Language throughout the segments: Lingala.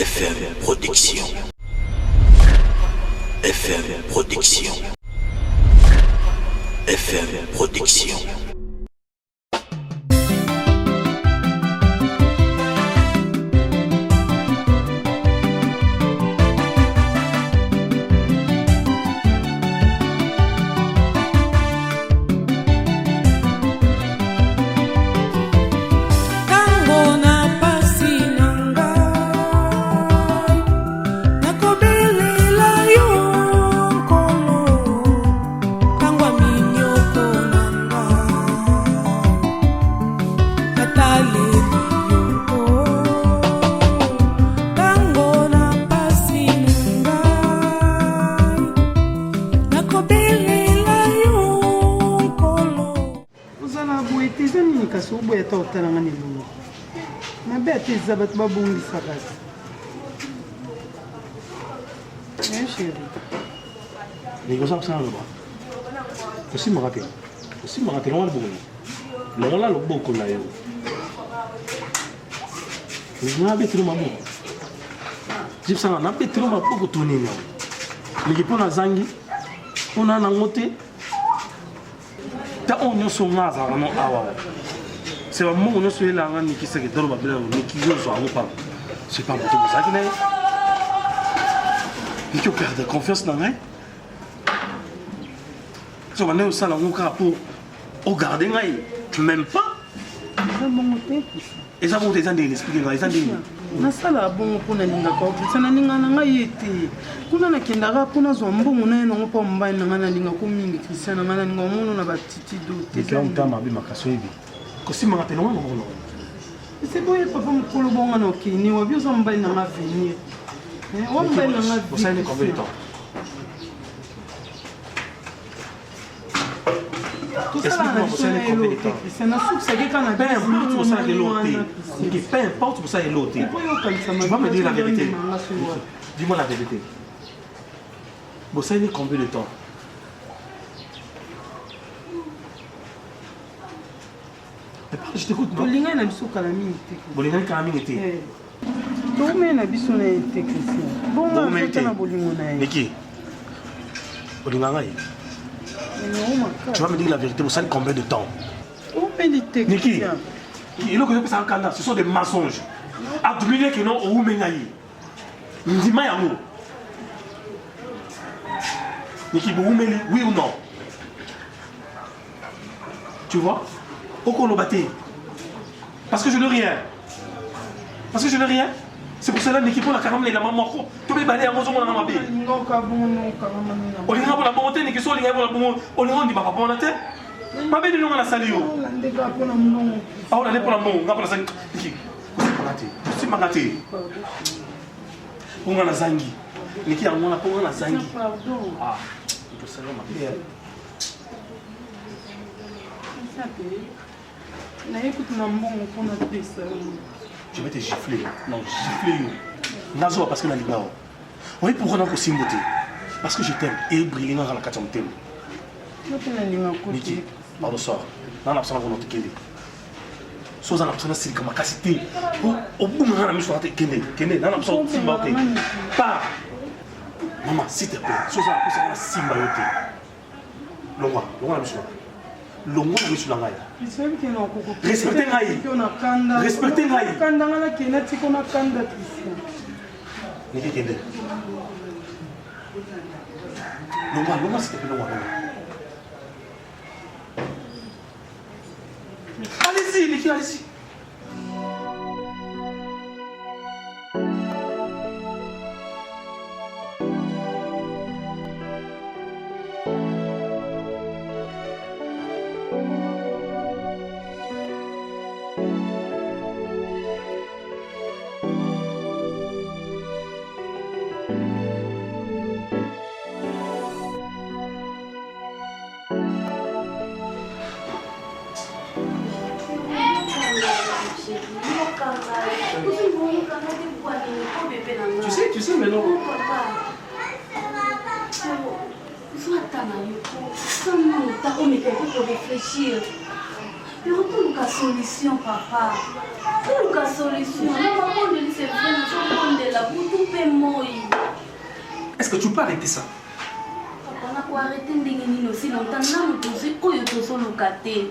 FM Production. FM Production. FM Production. Zabat babungi sakas. Ya chérie. Négociant ça là-bas. Aussi magaté. Aussi magaté loin le boulot. Loin là le beaucoup là yo. Ni na betro mamu. Jipsa na betro ma poko tuni na. Ni pona zangi. Ona na ngote. Ta onyo so ngaza no awa. C'est un moment où nous sommes là, nous qui sommes dans le babel, nous qui sommes pas. C'est pas mon tour, ça qui n'est. Nous qui perdons confiance dans nous. Si on est au salon, on a pour regarder, même pas. Et ça monte, ils ont des expliqués, ils ont des. Na sala bon pour na ninga ko sana ninga na yete kuna na kendara kuna zo mbongo na no pa mbai na ngana ninga ko mingi kisana ngana ninga mono na batiti do te ka mtama bi makaso hivi kosi mangate no no. C'est beau il papa mkolo bonga no kini wa bioso mbai na ma venir wa mbai na ma vous savez combien de temps tout ça là vous savez combien de temps c'est na soupe ça que kana peu importe pour ça que l'autre peu importe pour ça et l'autre tu vas me dire la vérité dis-moi la vérité vous savez combien de temps je t'écoute. Bolinga na biso kala mingi te. Bolinga kala mingi te. To me na biso na technicien. Bonga na bolingo na. Niki. Bolinga ngai. Tu vas me dire la vérité, vous savez combien de temps? To me di technicien. Niki. Il que ça en Canada, ce sont des mensonges. Admire que non ou mengayi. Ndima yango. Niki boumeli, oui ou non? Tu vois? Parce que je n'ai rien. Parce que je n'ai rien. C'est pour cela que l'équipe de la caramel est la maman. Tu peux balayer à mon zoom à ma bille. On ira pour la bonté, les questions, on ira pour la bonté. On ira dit papa, on a tête. Ma belle, nous on a sali. Ah, on allait pour la bonté. On a pour la zangi. C'est magaté. On a la zangi. L'équipe a mon apport, on a la zangi. Ah, il faut savoir ma bille. Je vais te gifler. Non, gifler. Nazo parce que la ligue. Oui, pourquoi on a aussi beauté? Parce que je t'aime et briller dans la quatrième thème. Niki, pardon, sort. Dans l'absence de notre kende. Soit dans l'absence de ma capacité. Au bout de la mission, kende. Dans l'absence de Simba. Pas. Maman, s'il te plaît. Soit dans l'absence de Simba. Longa, longa la mission. Longo na misu langai. Respectez ngai. Respectez ngai. Kanda ngala kena tiko na kanda tisi. Niki kende. Longo s'il te plaît longo. Allez-y, Niki, allez-y. Tu sais maintenant. Réfléchir. Mais retourne la solution, papa. Retourne la solution. Nous avons de c'est vrai, nous sommes de la que tu peux arrêter ça? Papa, on a arrêté de aussi longtemps. On a tous locataires.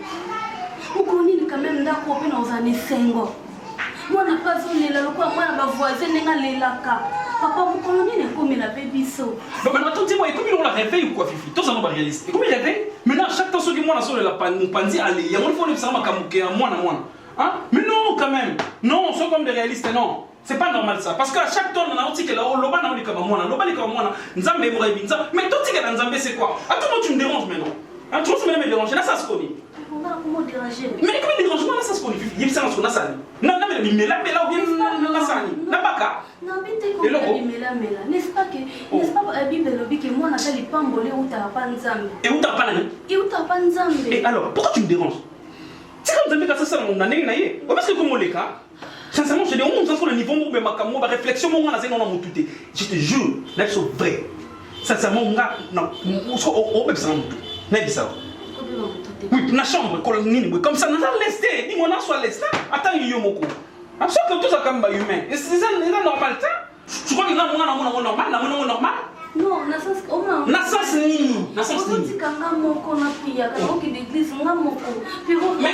On connaît quand même d'accord dans années 50. Moi, je n'ai pas vu les locaux, moi, je voisin, je n'ai pas papa, vous connaissez comme la baby so. Mais attends, dis-moi, comment on la réveille ou quoi, Fifi? Tous en ont réaliste. Comment il réveille? Maintenant, chaque temps, ceux qui m'ont la panzi, allez, il y a un fois, ça m'a camouqué, moi. Hein? Mais non, quand même. Non, sont comme des réalistes, non. C'est pas normal ça. Parce qu'à chaque temps, on a dit que là, on a dit que moi, mais toi, tu es dans Zambé, c'est quoi? Attends, moi, tu me déranges maintenant. Hein, tu me déranges, là, ça se connaît. Comment déranger? Mais comment dérange moi, là, ça se connaît? Il y a ça, on a ça. Non, mais là, ou bien, ça, n'a pas qu'à. Non, mais t'es comme ça, n'est-ce pas que Bible lobby que moi, on a les pambolés où t'as pas Nzambe. Et où t'as pas Nzambe? Et où t'as pas Nzambe? Et alors, pourquoi tu me déranges? C'est comme Nzambe, ça, on a négé. Parce que comment les cas? Sincèrement, je dis, on sens le niveau où ma réflexion, moi, on a mon tout. Je te jure, là, c'est vrai. Sincèrement, on a. Non, on peut ça. Oui, dans la chambre, comme ça, on a laissé. Dis-moi, on a soit laissé. Attends, il y a un mot. Sauf que tout ça, comme humain. C'est normal, tu crois que là, on a normal? Non, on a sens. On a sens ni. On a sens ni. Mais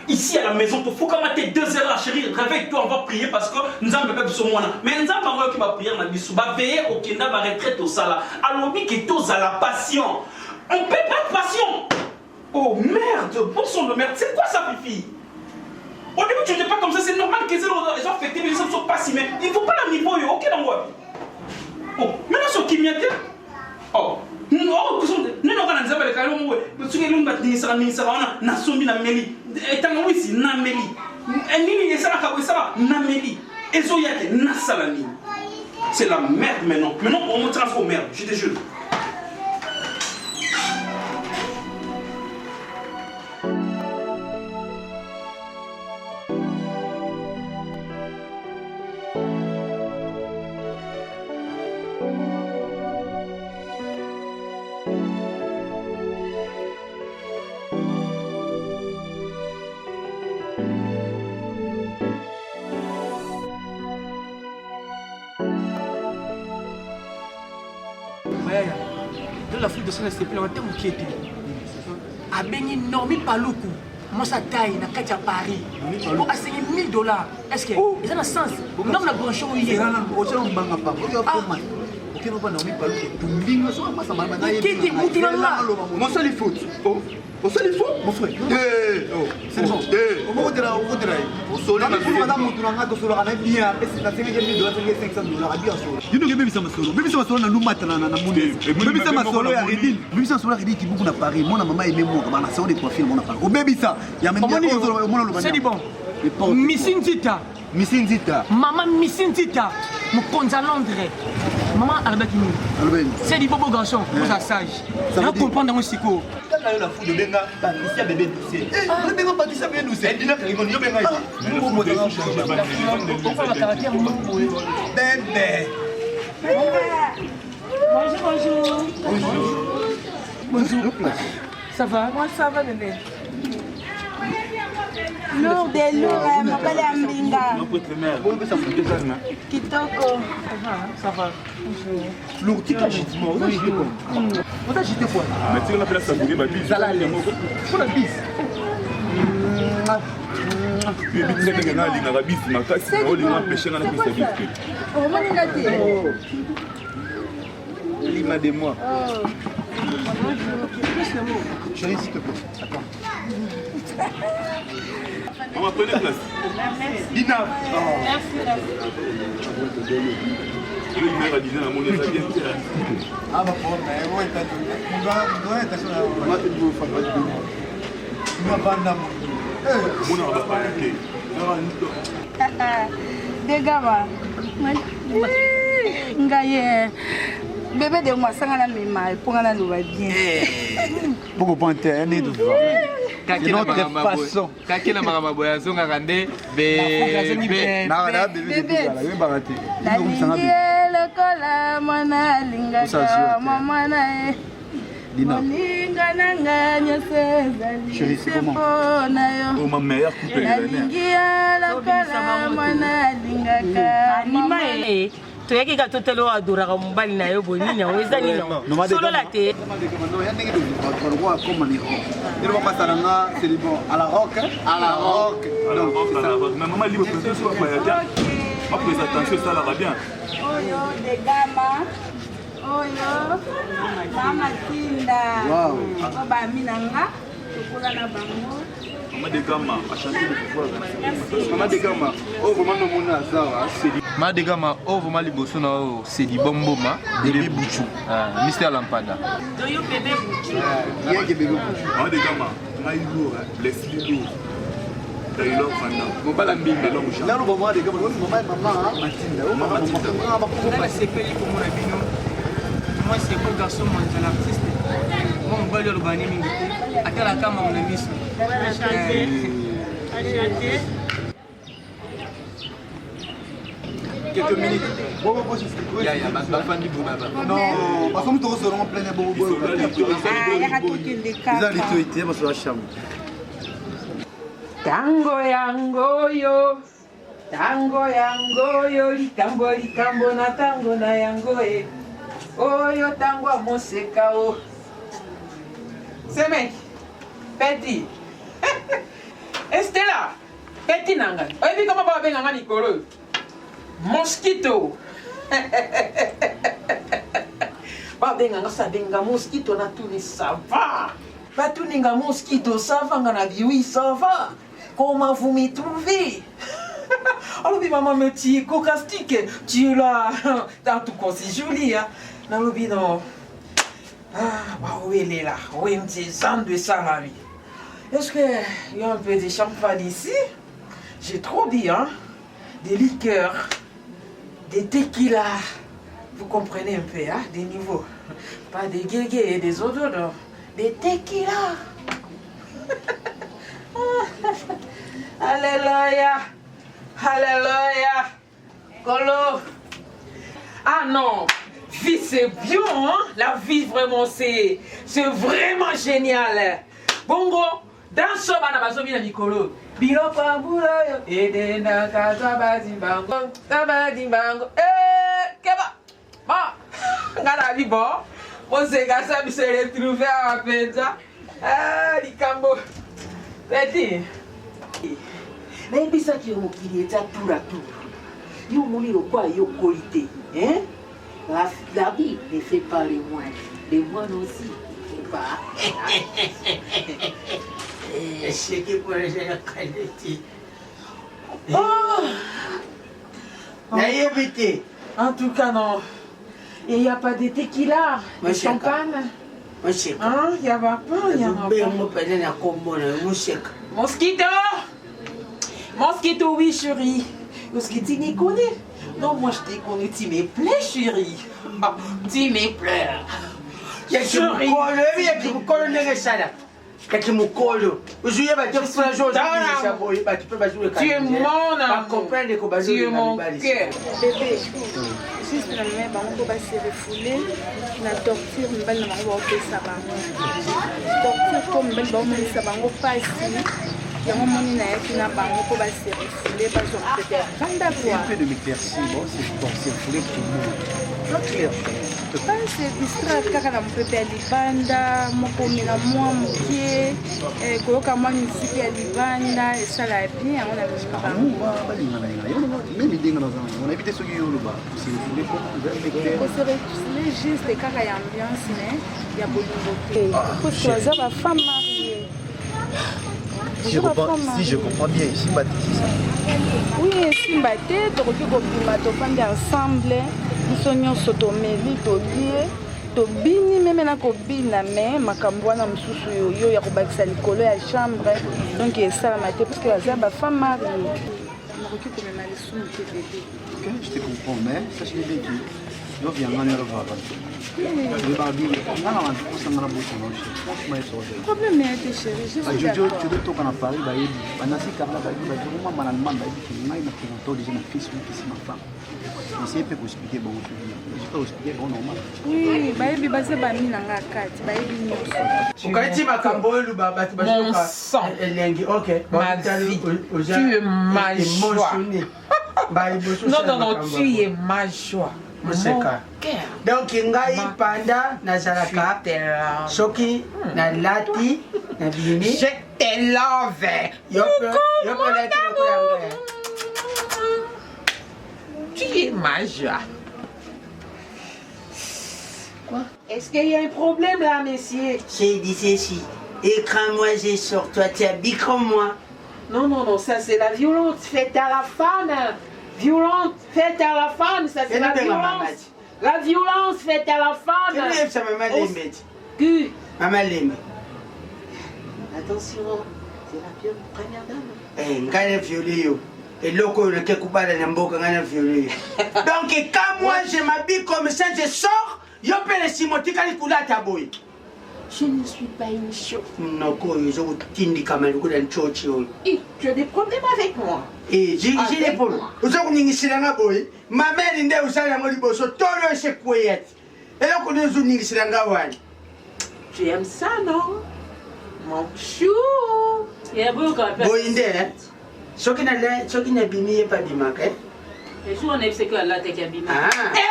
ici à la maison, il faut qu'on ait 2 heures, chérie. Réveille-toi, on va prier parce que nous avons pas besoin de moi. Mais nous avons qui va prier, on va veiller au Kenda, va retraite au Sala. Alors, on dit tous à la passion. On ne peut pas de passion. Oh merde, bon sang de merde. C'est quoi ça, Fifi? Au début, tu n'étais pas comme ça. C'est normal que les gens affectés, mais les gens ne sont pas si. Mais il ne faut pas la niveau. Ok, dans moi. Oh, maintenant, c'est qui m'y a dit? Oh. Non, non, on a des calons, parce que l'on va dire ça, on a sombi na meli. Et tant que oui, na meli. Et ni les salaka, na meli. Et zoyate, na salami. C'est la merde maintenant. Maintenant, on me transforme en merde, je te jure. Dans l'Afrique de Sud, c'est en termes qui était. À Béni, non, mais pas beaucoup. Moi, ça taille, na Katia Paris. Pour assigner $1000. Est-ce que ça a un sens? Non, la branche où il y a. Mon seul faute. Mon seul faute, mon frère. C'est bon. Comment tu l'as madame Moutouranga, tu seras bien. Et c'est $500 bien sûr. Tu ne peux pas solo. Même si on solo na lumata na munde. Même si on solo ya Redil. Même si on solo Redil qui beaucoup na Paris. Moi na maman aimé moi comme na salon de coiffure mon Paris. Au baby ça. Il y a même c'est bon. Missing Zita. Missing Zita. Maman Missing Zita. Mon compte à Londres. Maman Albert Kimi. C'est du beau garçon. Vous êtes sage. Je comprends dans mon psycho. La foule de Benga, Patricia bébé doucé. Le Benga Patricia bébé doucé. Elle dit là qu'il y a Benga ici. Bébé. Bonjour. Bonjour. Ça va? Moi ça va bébé. Lourd de lourd, m'appelle Ambinga. Kitoko. Ça va. Lourd, tu t'as agité moi. On t'a agité quoi? Mais tu as fait la sabouille, ma bise. Ça l'a l'air. Pour la bise. Tu es bien que tu as la bise, ma casse. On a pêché dans la bise. Oh, mon ingati. Lima de moi. Chérie, s'il te plaît. Attends. On va prendre place. Dina. Merci. Il m'a dit à mon état. Ah, ma pauvre, mais où est-ce que tu es? Tu vas pas dans mon on va pas Degama. Ngaye. Bébé de moi, ça n'a même mal. Pour nga nous va bien. beaucoup panter, on est de voir. C'est notre façon. Kakina maboya zonga kande bébé. Na bébé de baraté. Le kola mona linga mama na e. Dina. Linga nanga nyose. Chérie, c'est comment? Oh ma mère coupée. La kola mona linga ka. Anima e. toyaki ka totelo adoraka mobali na yo bonini yango eza nini solola te maman libre ma présentation ça va bien oyo degama oyo mama tinda o baminanga tokola na bango maman de Gama a chanté le pouvoir Maman de Gama oh vraiment no mona zawa c'est Maman de Gama oh vraiment liboso na oh c'est du bomboma bébé Bouchou Mr Lampada doyo bébé Bouchou bien que bébé Maman de Gama ngai lourd Leslie lourd Taylor Fanda mobala mbimbe là no maman de Gama maman Matinda oh maman maman sepeli komona bino moi c'est beau garçon moi c'est l'artiste moi mobali olobani mingi te atalaka mama na miso quelques minutes. Bobo ya bafandi bobaba non parce que nous tous serons plein de bobo ils ont l'autorité parce que la chambre tango yango likambo na tango na yango oyo tango amoseka o Semek Petit Estela Petit nanga oyebi kama babenganga likolo mosquito babenganga sabenga mosquito na tuni ça va batuninga mosquito ça va nga na oui ça va comment vous m'y trouvez alobi maman me tu es cocastique tu es là dans tout quoi c'est joli hein nalobi non ah bah où elle est là oui me dit ça de ça la vie est-ce que il y a un peu de champagne ici j'ai trop dit hein des liqueurs des tequila vous comprenez un peu hein des niveaux pas des guégués et des odeurs des tequila alléluia alléluia Colo ah non vie c'est bien hein la vie vraiment c'est vraiment génial bongo dans ce bana bazobi na mikolo biloko ambula edenda kaza badimbango keba ba ngala bibo oseka sa bi se retrouver à penza likambo Petit nayebisaki yo mokili eza tour à tour yo omoni lokwa yo koli te hein la vie ne fait pas les moines aussi ne fait pas c'est que pour les gens qualité nayebi en tout cas non il n'y a pas de tequila de champagne hein il y a pas il y a Mosquito, oui chérie. Mosquito, tu me connais? Non, moi je te connais, tu me plais chérie. Tu me plais. Chérie. Tu es mon amour. Tu es mon cœur. Bébé, juste na mère bango ba se refouler na torture mbali na bango ba opesa bango. Torture comme mbali ba omonisa bango pasi. Yango moni na yaki na bango po ba se refouler ba zo peut-être vanda quoi. Un peu de m'éclaircir, bon, c'est pour se refouler tout le monde. Pas clair. Se distraire kaka na mopepe ya libanda moko mina mwa mokie koyoka mwa misiki ya libanda esala bien yango na kosirefule juste kaka ya ambiance ne ya bolingo te parce baza bafemme marie. Si je comprends bien, Simba c'est ça. Oui, Simba te tokoki kobima tofandi ensemble biso nyonso tomeli tolie tobini meme na kobina me makambo wana mosusu yo ya kobakisa likolo ya chambre donc esalama te parce que baza bafemme marie nakoki komema lisumu te bebe. Ok, je te comprends, mais sache bien que yo viens à revoir. Problème est chérie, je suis d'accord. Tu dois tourner à Paris, banasi karla ba ba vraiment manalement ba ngai na présentant déjà na Facebook ici ma femme. Essayer peut expliquer bon. Je peux expliquer bon normal. Oui, ba yebi ba se ba mina nga kati, ba yebi nyonso. Ukati makambo elu ba ba elengi. OK. Ma vie. Tu es ma joie. Non, tu es ma joie. Mon cœur. Donc ngai panda nazalaka soki na lati na bini je te love. Tu es ma joie. Quoi? Est-ce qu'il y a un problème là, messieurs? J'ai dit ceci. Écris-moi, j'ai sur toi, tu habilles comme moi. Non, ça c'est la violence faite à la femme. Violence faite à la femme, ça c'est la violence. La violence faite à la femme. Tu lèves ça, maman Lembe. Que? Maman Lembe. Attention, c'est la première dame. Eh, ngane violé yo. Et loko ne kekupa na mboka ngane violé. Donc quand moi je m'habille comme ça, je sors, yo pe le simotika li kula taboy. Je ne suis pas une chou. Non, je vous tindi comme un coup d'un chochi. Tu as des problèmes avec moi. Et j'ai des problèmes. Vous avez dit que boy. Ma mère est née au salon de Bosso, tout le chef couillet. Et là, on est venu ici dans Gawan. Tu aimes ça, non? Mon chou. Il y a beaucoup de Boinde, hein? Ce qui n'a bimé pas de marque. Et si on est ce que là, t'es qui bimé. Ah. Et là,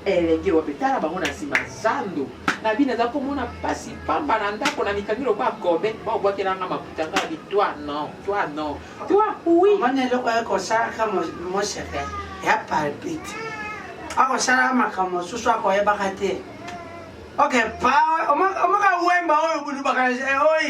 elenge wapetala bango na nsima zando na bino eza komona mpasi pamba na ndako na mikangi lokwa gobe baobwakelanga makuta nga bi toi non toi oui mwana eloko akosalaka moseke ya palpite akosalaka makambo mosusu akoyebaka te ok omaka wemba oyo bulubaka oyo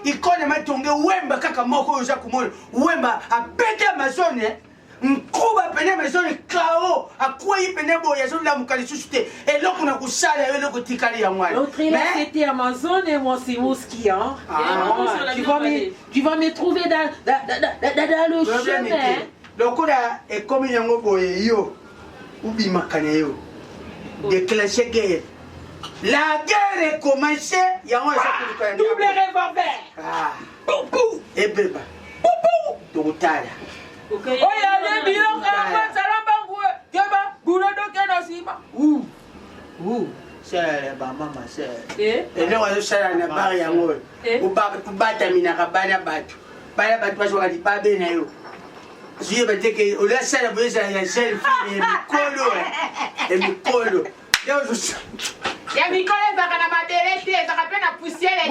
ikone matonge wemba kaka moko oyo oza komona wemba abete amazone nkuba pene amazone kao akwei pene boya azolamuka lisusu te eloko na kosala yo eloko tikali ya mwana l'autre là c'était Amazon et moi c'est Mouski hein. Tu vas me trouver dans le chemin lokola ekomi yango boye yo ubimakana yo déclencher guerre. La guerre est commencée, il y a un double revolver. Ah, boubou. Et bébé. Boubou. Total. Ok. Oh, il y a les bilans qui ont fait ça. Keba, boulot de Kenasima. Ouh. C'est maman, c'est. Et là, on a ça dans la barre yango. Ou bata minaka bana batu. Bana batu parce qu'on a dit pas bien yo. Je vais dire que on laisse ça la bouche à la selfie et Mikolo. Ya mikolo ezaka na mabele te ezaka pe na poussière te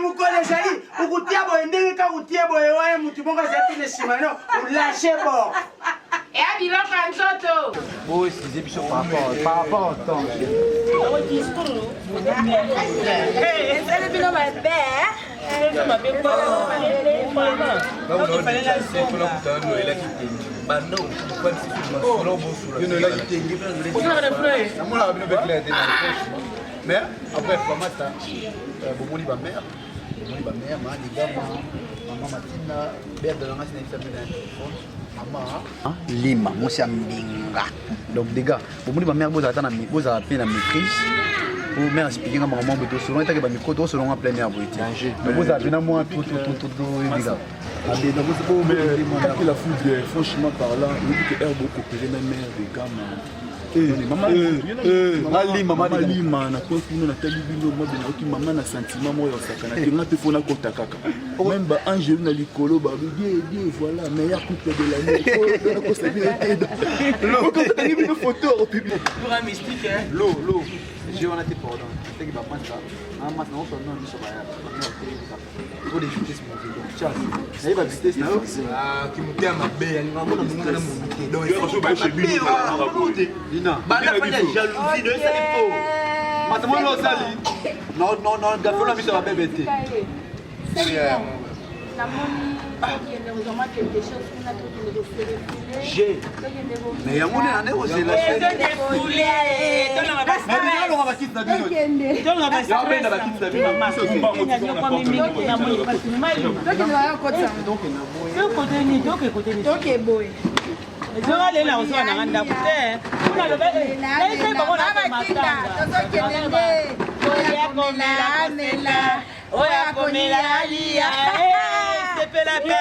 mukole zali ukutia boye ndenge ka kutia boye waye mutu bonga zati ne simano lâcher bord et a biloko ya nzoto oui c'est biso par rapport au temps ezali bino mabe mais après vraiment ça bomoni ba mère maman Matina belle de la machine maman lima mosi mbinga donc des gars bomoni ba mère boza tana boza pe na maîtrise pour mère expliquer maman boto selon eta ke ba micro to selon en plein air boiti donc boza bina moi tout les gars la foudre, franchement parlant, il dit que Herbe coopéré même mère de gamme. Maman Lima, na quoi qu'on a tellement de moi bien qui maman na sentiment moi au sakana. Tu m'as fait fona kota kaka. Même ba Angelo na likolo ba bien voilà meilleur couple de l'année. Ko ça bien aide. L'eau quand tu as une photo au public. Pour un mystique hein. L'eau. J'ai on a été pardon. C'est que ba pense ça. Ah maintenant on non biso ba ya. Pour les vitesses mon vidéo. Tiens. Ça va vitesse là. Ah qui monte à ma baie, on va mon na mon donc il faut pas chez lui. Dina. Bana fanya jalousie de ça il faut. Maintenant lo sali. Non, gafo la biso ba bébé. J'ai. Mais il y a mon année où c'est la chaîne. Oya komela lia c'est pas la peine.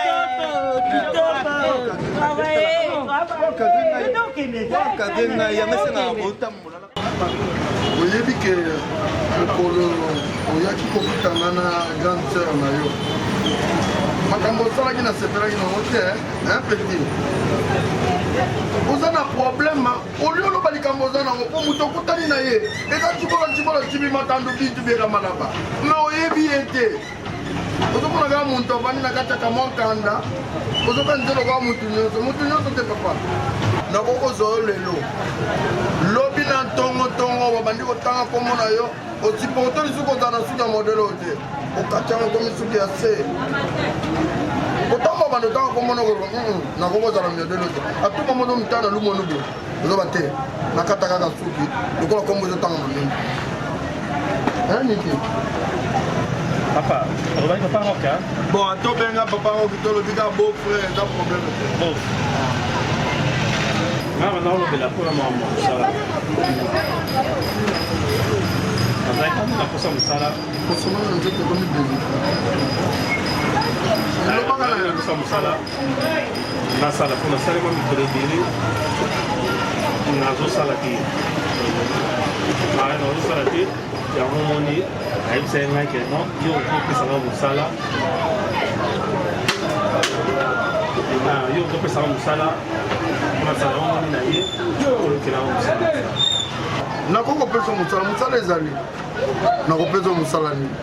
Cadena, il y a oyebi ke mokolo oyaki kokutana na grande sœur na yo makambo osalaki nasepelaki nango te petit oza na problème oli oloba likambo oza nango mpo moto okutani na ye eza cibola cibimata nduki tubiyeka malaba me oyebi ye te ozomona kaka moto avandi na kati ya kamwa nkanda ozokanisa lokola motu nyonso te papa nakokozwa yo lelo lobi na ntongotongo babandi kotanga kombo na yo osiporto lisuki ozala na suki ya modele oyo te okatianga komi suki ya se kotanga bando otanga kombo nakokozala modele oyo te atuma moto mitana lumonu boye ozoba te nakata kaka suki lokola kombo ezotanga monene niki Papa, on va y papa rock, hein? Bon, toi, ben, papa rock, tu le dis à beau frère, t'as problème. Bon. Maintenant, on va la pour la maman, ça va. On va y prendre la poisson de ça là. Poisson de ça, on va y prendre la poisson de ça là. La salle, pour la salle, on va y prendre la salle qui. La salle qui. yango moni ayebisa ye ngai ke non yo okopesanga mosala yo okopesanga mosala masala yango moni na ye olokelanga mosala nakokopesa mosala ezali nakopesa mosala nini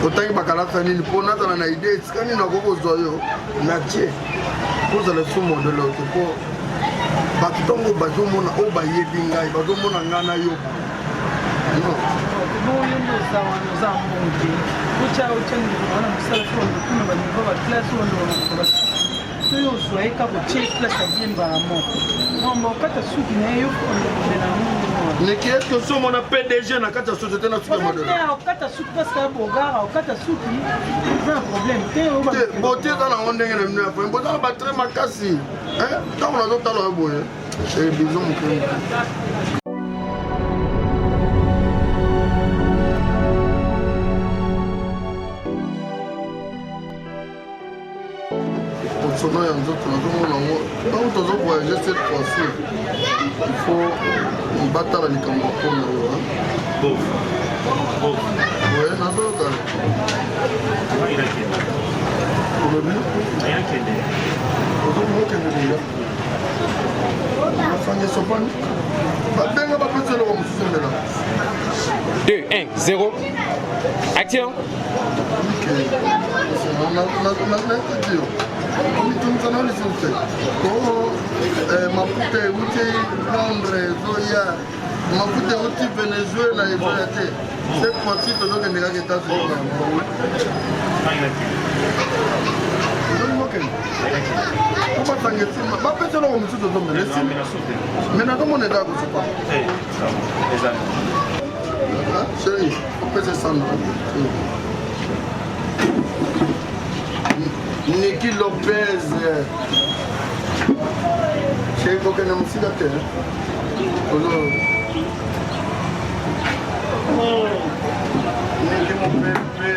otangi bakalata nini mpo nazala na ide esika nini nakokozwa yo na tie kozala so modele ote mpo bato ntongo bazomona oyo bayebi ngai bazomona ngai na yo oza mbonge otya wana mosala so ondokuna banivo baklasse ondooa soyo ozwa ye kaka otie place ya biembala moko mamba okata suki na ye yo ondokela mingi niki eske osomona pdg na kati ya société na suki ya modele okata suki parce ya bogara okata suki eza na problème te bote eza nango ndenge na bino ya poye bozala batre makasi ntango nazotala yo boye bizo moke sono ya nzoto nazomona yango ntango tozo voyage cette fois-ci il faut batala likambo mpona yo oye nazoyoka olobi ozomokende linga nafange sopani babenga bapesi eloko mosusu mbela 2, 1, 0. Action. mitunzana lisute ko mafuta euti londres ezoya mafuta euti venezuela ezoya te cette fois-ci tozokende kaka etats-unis obatanga etima bapesi eloko mosusu ozombela esima me nazomona eza kosopa chéri opesa sandra Niki Lopez chéri kokende mosika te Niki mopepe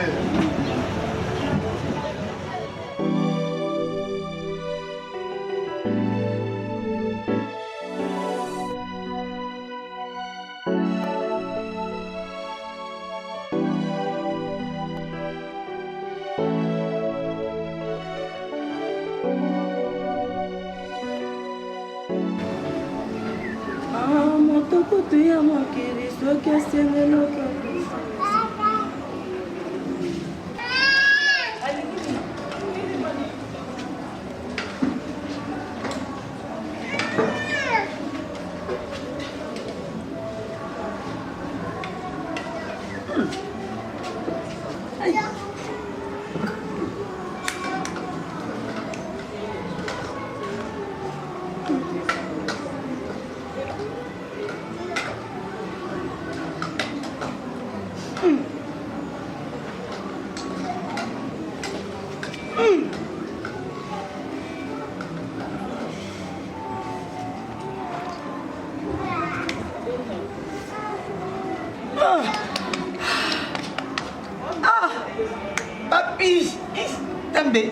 motokutu ya mokili soki asengelaka Papi, Zambe,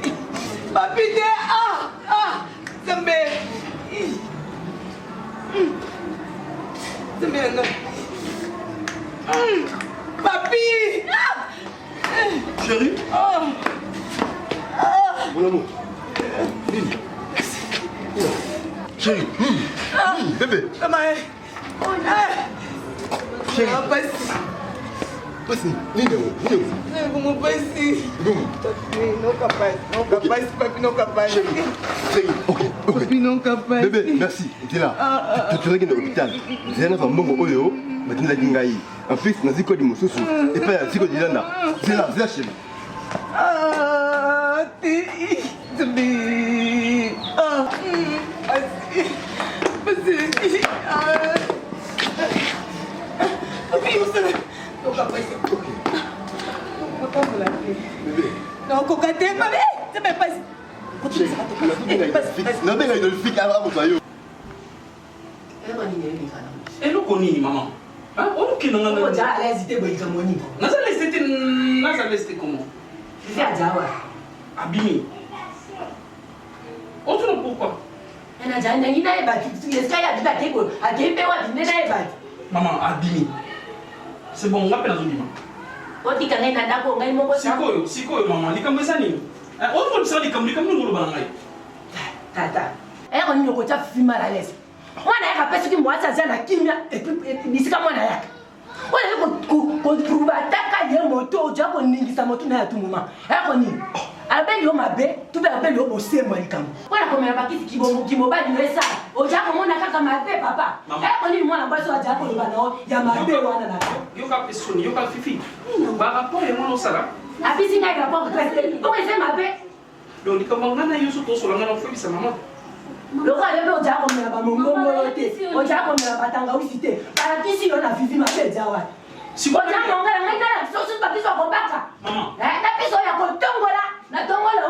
papi de Zambe, Zambe nanga, Papi. Chérie. Mon amour. Chérie. Bébé. Comment est? Chérie. Passe. Nino. Como papi? Não capaz. Papi não capaz. Chérie. Ok. Papi não capaz. Bébé, merci. Tu es là. Tu regardes l'hôpital. C'est un enfant bon oyo. Mais tu n'as pas dit. En plus, nous avons dit Moussoussou. Et pas un zico de Lana. C'est là, chérie. Non, cocaté, bébé. C'est même pas. Non, mais il y a le flic à votre aïeux. eloko nini mama olokende nazalesite komo abimi otuna pourquoi mama abimi c'est bon ngape nazondima sikoyo mama likambo eza nini ofolisa likambo nini ngolobana ngai tata nini okotya fifi mal à l'aise mwana yaka apesi soki mwasi aza na kimia bisika mwana yaka onaye kotruba ataka ye moto oja koningisa moto na ya tu moma yako nini abeli yo mabe tube abeli yo bosembo likambo mpona komela bakisi kimobali yo esala oja komona kaka mabe papa yako nini mwana mwasi aja koloba nao ya mabe wana na yoka pesoni yoka fifi barapport ye mwana osala abisi ngai rapport presque oyo eza mabe donc likambo ngai na yo so tosola ngai na ofebisa mama loka lebe oja komela bamongongo te oja komela batangawisi te balakisi yo na vivi mabe eza wapi oja mongela ngai tala sosi babiso akobaka na biso ya kotongola natongola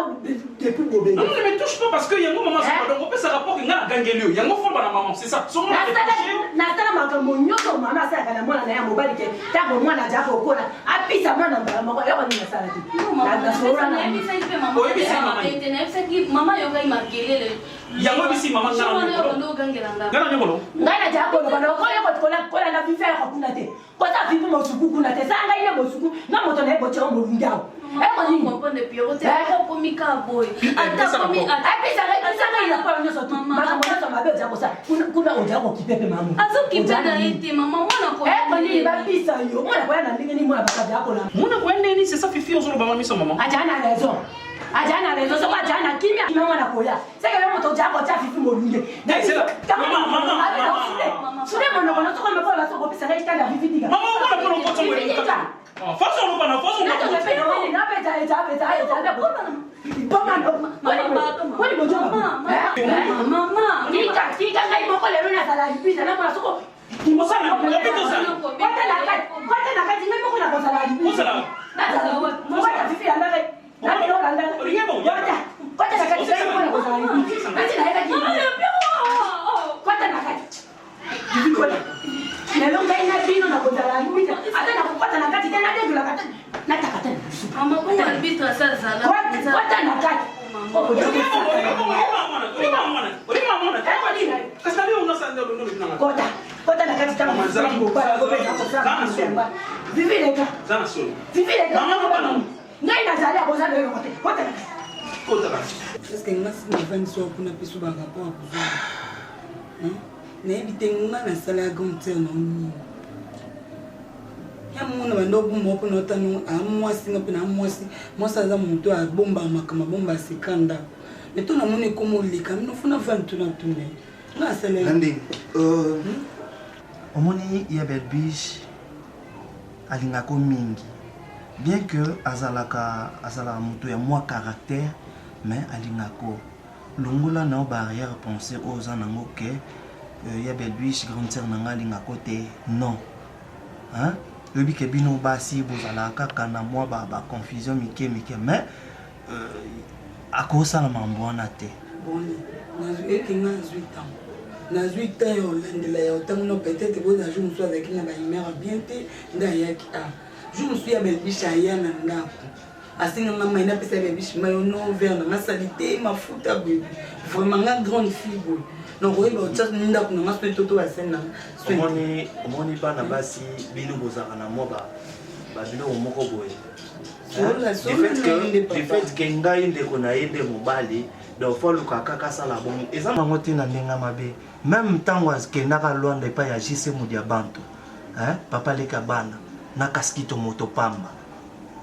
depuis bobenge non ne me touche pas parce que yango maman c'est donc on peut se rapport ngai na gangeli yo yango fo bana maman c'est ça songo nasala makambo nyonso mama asalaka na mwana na ya mobali ke ntango mwana aja kokola apisa mwana mbala moko yoko nini asala te mama yokai makelele yango bisi mama ngana nyokolo ngai na ja koloba na okoyo kola na vivi ya kokuna te kota vivi mosuku kuna te sa ngai ne mosuku na moto na ebotyaka molungi awo kuna oja kokipepe mamabapisa yo mwana koya na ndenge nini mwana bakajakola mwana koya ndeni c'est ça fifi ozoloba mamiso mama ajana raison ajana raison soko ajana kimia kima mwana koya seke yo moto jako tia fifi molungi sule monoko na soko mekola basoko pisa ngai tanda vivi diga mama mwana kono kotongo force on pas force on lelo ngai na bino na kozala limite ata na kokata na kati te nadegula kata nataka te mama bongo arbitre asazala kwata na kati kota na kati tango vivileka ngai nazali akozala yo kote kota na kati eske ngasi navandisi wa kuna mpe so barapport akozala nayebi te nga nasala ya grande sere na nini ya mona bando obomba mpo na otano amwasi nga mpe na amwasi mwasi aza moto abombaka makambo abomba aseka ndako me to namoni ekoma oleka minofuna vani tuna tune nga asala nande omoni ya belbiche alingaka mingi bien que azalaka moto ya mwa caractère mais alingaka longola na barrière pensée aux nango ke ya belbiche grande sœur nanga alingaka te non hein lobi ke bino basi bozala kaka na mwa ba confusion mike mais akosala mambo wana te boni ekenga nazwi ta ya olandela ya otango no peut-être boza jour mosusu azalaki na baimere bien te nde ayaki jour mosusu ya belbiche aya na ndako asinganga mai napesa bebishi mayono vert nanga salite mafuta boye vraiment nga grande fille boye donc oyeba otia ndako nanga soki toto basene nanga omoni bana basi bino bozalaka na mwa babiloko moko boye du fait ke ngai ndeko na ye nde mobali donc fo luka kaka asala bongo eza nango te na ndenge mabe même ntango akendaka lwanda epai ya jise modi ya bantu papa leka bana na kaskito moto pamba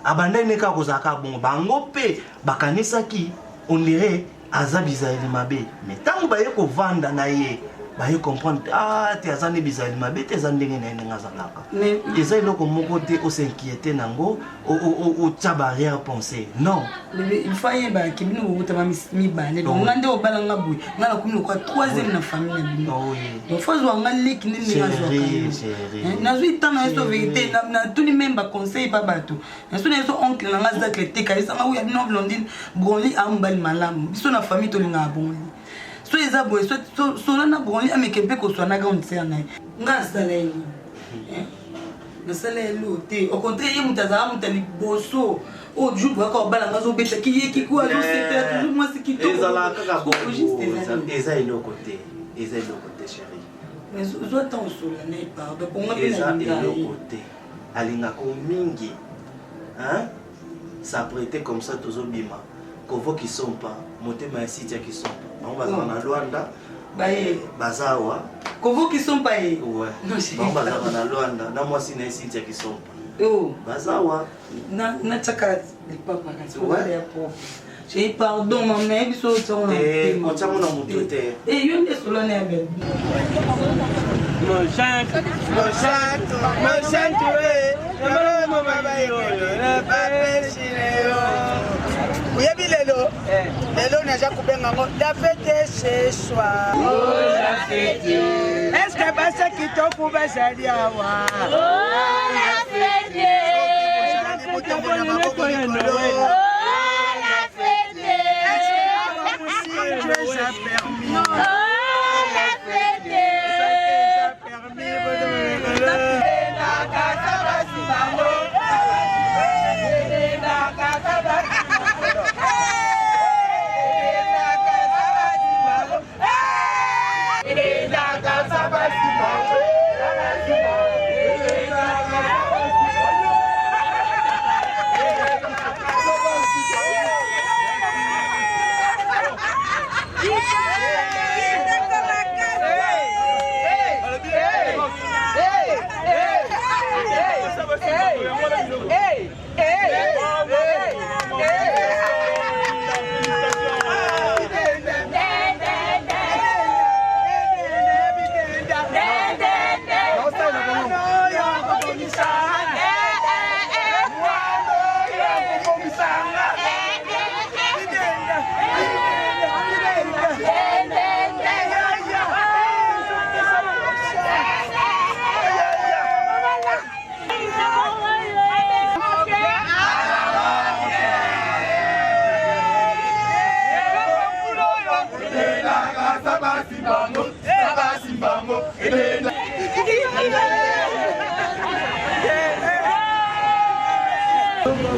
abandai ne kaka kozalaka bongo bango mpe bakanisaki ondire aza bizaleli mabe mais ntango baye kovanda na ye baye comprendre te aza nde bizaleli mabe te eza ndenge na ye ndenge azalaka eza eloko moko te osinquiete nango otya barrière pensée non il faut yebaki bino bokutama mibale donc nga nde obalanga boye nga nakomi lokwa 3e na famille na bino donc fo zwanga leki nde ndenge azwaka nazwi ntango na yeso vérité natuni meme baconseil pa bato naso na yeso oncle nanga zakle te kayesanga oyo ya bino blondine broli amobali malamu biso na famille tolingaka bongoli so eza boye sola na broli ameke mpe koswanaka ontisera na ye nga nasala ye nasala ye lo te au contraire ye moto azalaka moto ya liboso oyo toujours bwaka obalanga azobetaki ye kiko azosepela toujours mwasi kitoko eza eloko te eza eloko te chéri mais ozwa ntan osola na ye pardon ponga mpe eza eloko te alingaka mingi s'apprêter comme ça tozobima kovo kisompa motema ya siti ya kisompa bango bazala na lwanda baza awa kovo kisompa ye bango bazala na lwanda na mwasi na ye siti ya kisompa baza awa natiaka lipapa ya propre j'ai pardon maman nayebi so otiango na motu te yo nde solana ya bebe oyebi lelo naza kobenga ngo la fete ce soir estce basa kitoko bazali awa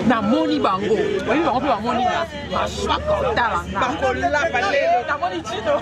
namoni bango oyebi bango mpe bamoni na maswaka otalanga bakolapa lelo namoni tino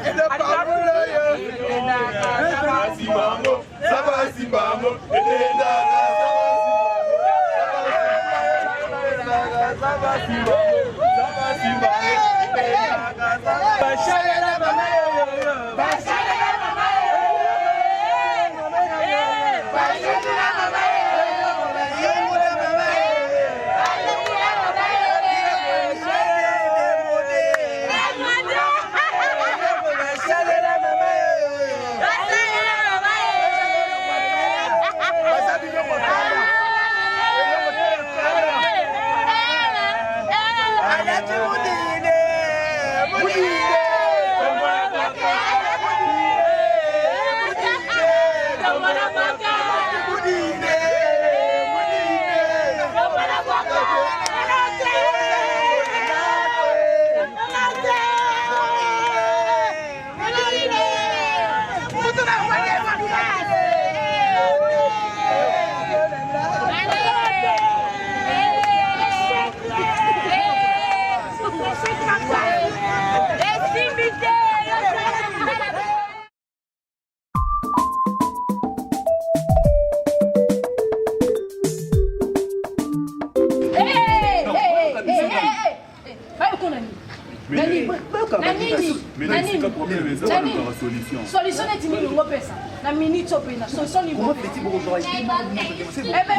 Solution est une longue personne. La minute opéna. Solution ni bon. Petit bourgeois.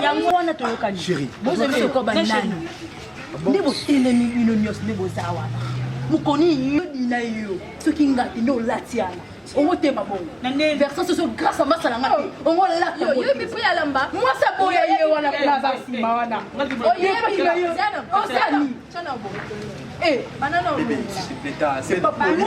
Yango wana to lokani. Chérie. Vous avez ce ko banane. Ndebo telemi ino nyos ndebo zawa. Mukoni yo dina yo. Soki ngati no latiana. On te ma bon. Version ce grâce à Masala ngati. On la yo yo bi puya lamba. Moi ça boya ye wana plaza sima wana. Oh ye ba yo. Oh sani. Chana bon. Eh, banana c'est pas pour nous.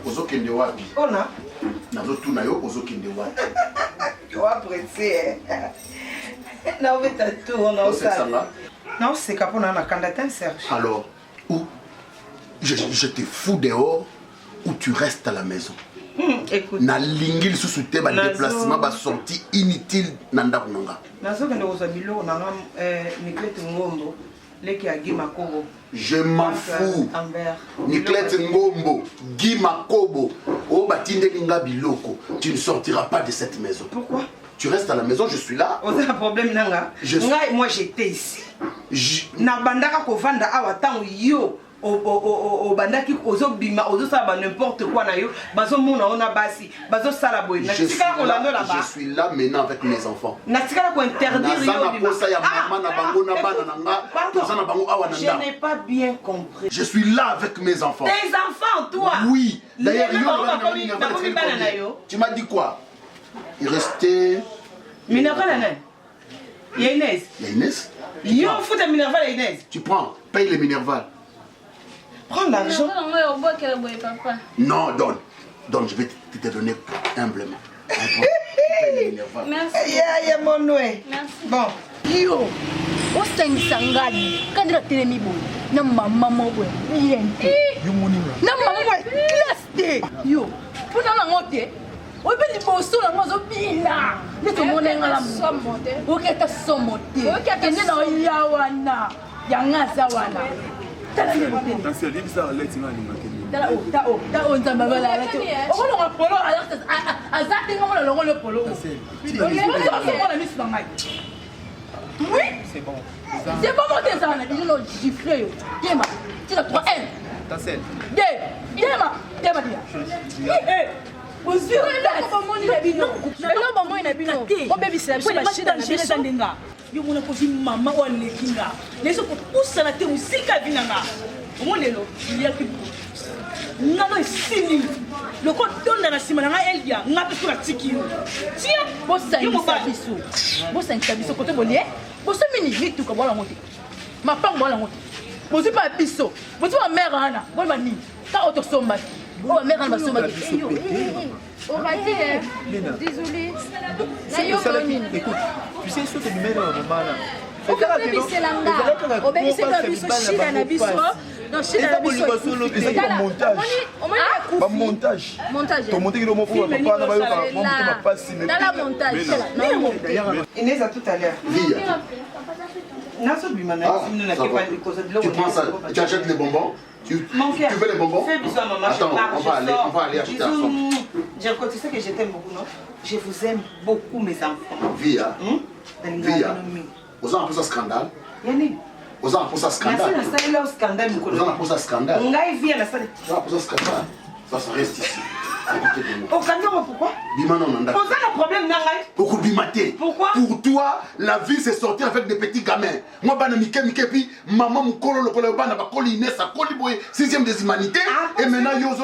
ozokende wapi nazotuna yo ozokende wapi oaprecie naobeta tour naoseka mpona nakanda te Serge. Alors où je te fous dehors ou tu restes à la maison. Écoute, nalingi lisusu te badéplacement basorti inutile na ndako nanga nazokende kozwa biloko nanga Niklete Ngombo leki ya Guy Makobo. Je m'en fous. Niklete Ngombo, Guy Makobo, oh batinde linga biloko. Tu ne sortiras pas de cette maison. Pourquoi? Tu restes à la maison, je suis là. On a un problème nanga. Moi j'étais ici. Na bandaka ko vanda awa tango yo. Au bandaki ozo bima ozo sala n'importe quoi na yo bazo mona ona basi bazo sala boy na tika ko lando là-bas. Je suis là maintenant avec mes enfants. Na tika ko interdire yo bima. Ya maman na bango na bana nanga toza na bango awa nanda. Je n'ai pas bien compris. Je suis là avec mes enfants. Tes enfants toi? Oui. D'ailleurs tu m'as dit quoi? Il restait Minerval Nana. Il y a Inès. Il y a Inès. Yo fout de Minerval et Inès. Tu prends, paye les Minerval. Prends l'argent. Non, donne. Donne, je vais te donner humblement. Merci. Ya mon noué. Merci. Bon. Yo. O sangani. Quand la télémi bon. Na maman mo bon. Yente. Yo moninga. Na maman bon. Classe. Yo. Puna na ngote. O be ni boso na ngozo bina. Ne to monenga la somote. O ke ta somote. O ke ta na yawana. Yanga zawana. Attention, il ça allait tirer on t'en va là. On a polo alors azate ngoma le polo. Oui, c'est bon. C'est pas monter ça, on a déjà giflé yo. Yema, tu as 3 M. Tassel. Yema, dia. Eh. Bonjour, là, comment on est bino? Non, maman est bino. On baby c'est la chida na ndenga. Yo mona ko vi mama wa lekinga. Leso ko pusana te musika vinanga. Omonelo, il y a plus. Nano sini. Le ko donda na sima na Elia, ngape ko tiki yo. Tia, bossa biso. Bossa biso ko to bolie. Bossa mini vitu ko bola ngote. Mapang bola ngote. Bosi pa biso. Bosi ma mère ana. Bola ni. Ta auto somba. Oh mère ana somba. On va dire, désolé. C'est yo Bonine. Écoute, tu sais ce que tu mets dans le moment là. Obébissé langa. Obébissé dans biso shida na biso. Non shida na biso. C'est un montage. Ba montage. Montage. Ton montage le mot pour papa na ba yo ka mon ma passe mais. Dans la montage. Inès a tout à l'heure. Tu prends ça, tu achètes les bonbons. Tu veux les bonbons? Fais bisous à maman. Attends, on va aller acheter ensemble. Jerko, tu sais que je t'aime beaucoup, non? Je vous aime beaucoup, mes enfants. Via. Via. Vous en posez un scandale? Yannick. Vous en posez un scandale? Vous en posez un scandale? Vous en posez un scandale? Ça reste ici. Au camion, pourquoi? On a un problème, Nangaï. Pourquoi? Pour toi, la vie c'est sortir avec des petits gamins. Moi, puis maman Moukolo, le colon, Inès, a Koliboy, 6e des humanités. Et maintenant, Yozo,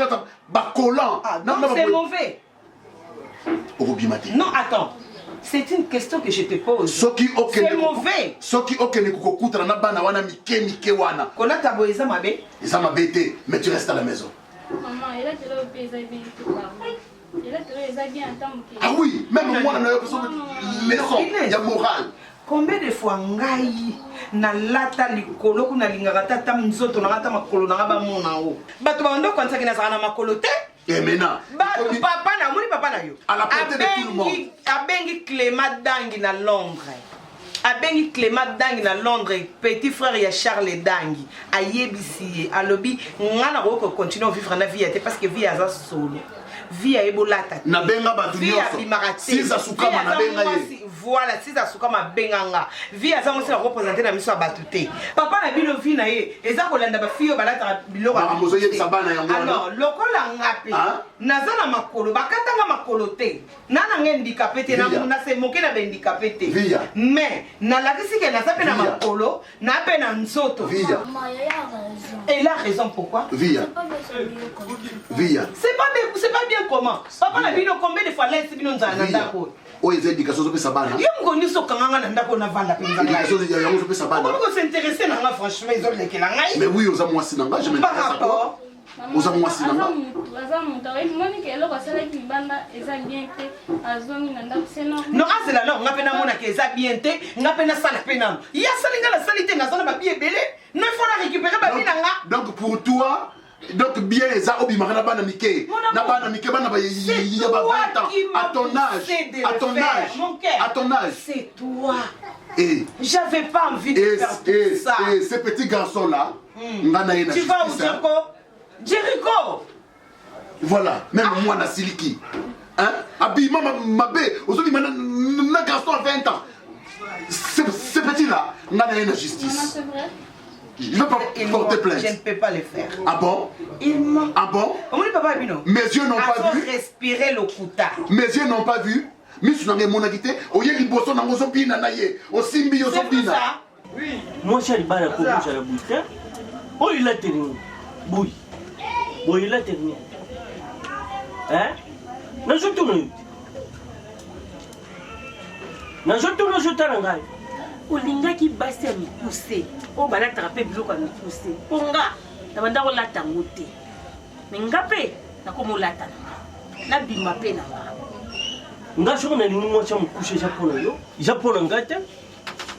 Bakolan. Donc c'est mauvais. Bimate. Non, attends. C'est une question que je te pose. C'est mauvais. Soki okene kukokutra na bana wana mike wana. Kona tabo ezamabe. Ezamabe, mais tu restes à la maison. Maman, il a tiré au pays, il a tiré bien en tant que... Ah oui, même moi, on a besoin de leçon, il y a morale. Combien de fois ngai na lata likolo kuna lingaka tata mzoto na kata makolo na ba mona o. Bato ba ndo konsa kina sana makolo te. Et maintenant, papa na moni papa na yo. À la portée de tout le monde. abengi Clément Dangi na Londres. Abengi Clément Dangi na Londres, petit frère ya Charles Dangi. Ayebisi alobi ngana ko continuer vivre na vie parce que vie aza solo. Vie a ebolata. Na benga batu nyonso. Sisa sukama na benga ye. Voilà, sisa sukama benganga. Vie aza mo se représenter na miso batute. Papa na bino vie na ye, eza kolanda ba fio balata biloko. Ba mozo ye sabana yango. Alors, lokola ngape. Naza na makolo, bakatanga makolo te. Nana handicapé te na se moke na handicapé te. Mais na lakisi ke na sape na makolo, na pe na nzoto. Elle a raison pourquoi? Via. C'est pas bien comment? Papa na bino combien de fois laisse bino nzana ndako? O eza éducation zo pesa bana. Yo mngoni so kanganga na ndako na vanda penza. Éducation zo yango zo pesa bana. Comment s'intéresser na nga franchement ils ont les ngai? Mais oui, oza mwasi na nga, je m'intéresse à toi. Oza mwasi na nga. Non, c'est là non, ngapena mona ke eza bien te, ngapena sala pena. Ya salinga la salité na zona ba bien belé, ne faut la récupérer ba bien nga. Donc pour toi donc bien les obi marana bana mike na bana mike bana ba ya ba 20 ans à ton âge c'est toi et j'avais pas envie de faire tout ça et ces petits garçons là ngana ina tu vas où Jericho voilà même moi na siliki hein abi mama mabe aujourd'hui na garçon à 20 ans ces petits là ngana ina justice. Je ne peux pas porter plainte. Je ne peux pas le faire. Ah bon? Ah bon? Mes yeux n'ont pas vu. Respirer le kuta. Mes yeux n'ont pas vu. Miss Nange Monagite, Oye Liboso Nangozopina Naye, Osimbi Yosopina. Oui. Moi, j'ai le bal à couper à la bouche. Oh, il a terminé. Oui. Bon, il a terminé. Hein? Non, je tourne. Non, je tourne, je t'en olingaki basi ya mikuse oyo balataka mpe biloko ya mikuse mpo nga na banda kolata yango te me nga mpe nakomolata nabima mpe na nga soko nalingi mwasi ya mokuse eza mpo na yo eza mpo na nga te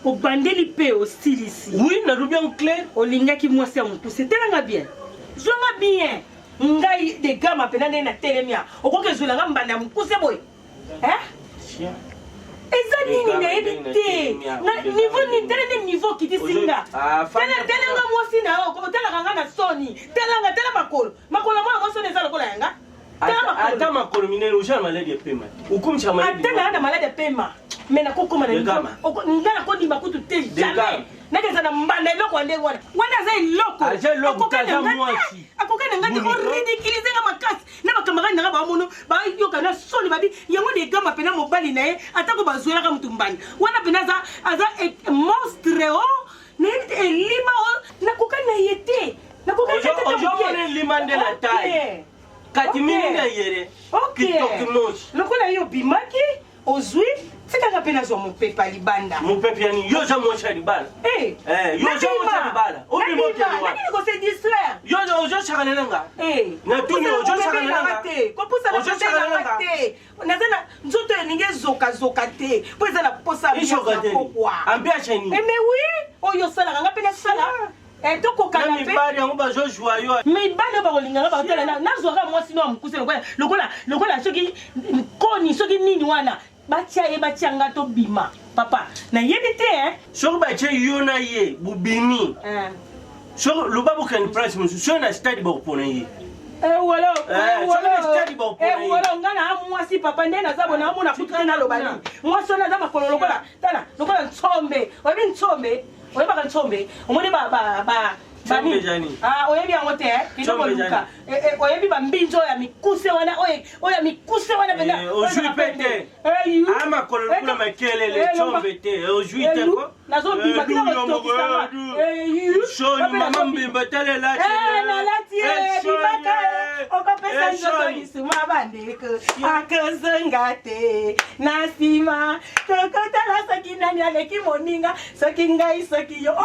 obandeli mpe osilisi oui nalobi en clair olingaki mwasi ya mokuse telanga bien zwanga bien ngai degama mpena ndenge natelemi a okoki ezwelanga mbanda ya mokuse boye eza nini nayebi te niveau ni tele niveau kiti singa telanga mwasi na yo otalaka nga na soni telanga tela makolo mwana mwasoni eza lokola yanga ata makolo minene oza na maladi ya pema okumisa maladi ata na maladi ya pema me nakokoma na nga nakondima kutu te jamais nakeza na mbanda eloko ya ndenge wana aza eloko akoka na nga te oridikilize nga makasi na bakamarani nanga bamono bayoka na soni babi yango negama pena mobali na ye atako bazwelaka mutu mbanda wana pena aza monstre o nayebi te elima nakoka na ye te ozomona elima nde na tai kati mingi na yere kitoki mosi lokola ye obimaki ozwi tikaka mpe nazwa mopepe ya libanda mopepe yani yo oza mwasi ya libala yo oza mwasi ya libala obimokeliwanakini kose distraire yo ozosakana nanga natuni ozosakana nanga kopusaka te naza na nzoto elingi ezokazoka te mpo eza na posa kokwa ambe achani me wi oyo osalaka nga mpe nasala tokokana mpe mibali yango bazozwa yo mibali oyo bakolinganga bakotala nazwaka mwasi no ya mokuse lokola soki koni soki nini wana batia ye batianga tobima papa nayebi te soki batie yo na ye bobimi soki loba bokende place mosusu soki na stade bakopona ye wala nga na mwasi papa nde naza bona amona kutu te naloba nini mwasi wana aza makolo lokola ntsombe oyebi ntsombe oyebaka ntsombe omoni oyebi yango te kilokoluka oyebi bambinzo oyo ya mikuse wana oyo ya mikuse wana pena ozwi mpe te amakolo lokula makelele tsombe te ozwi te nazobimba kilokotokisanga soni mama mbimba talela nalati bimaka okopesa nzoto lisuma bandeko akozonga te na nsima tokotala soki nani aleki moninga soki ngai soki yo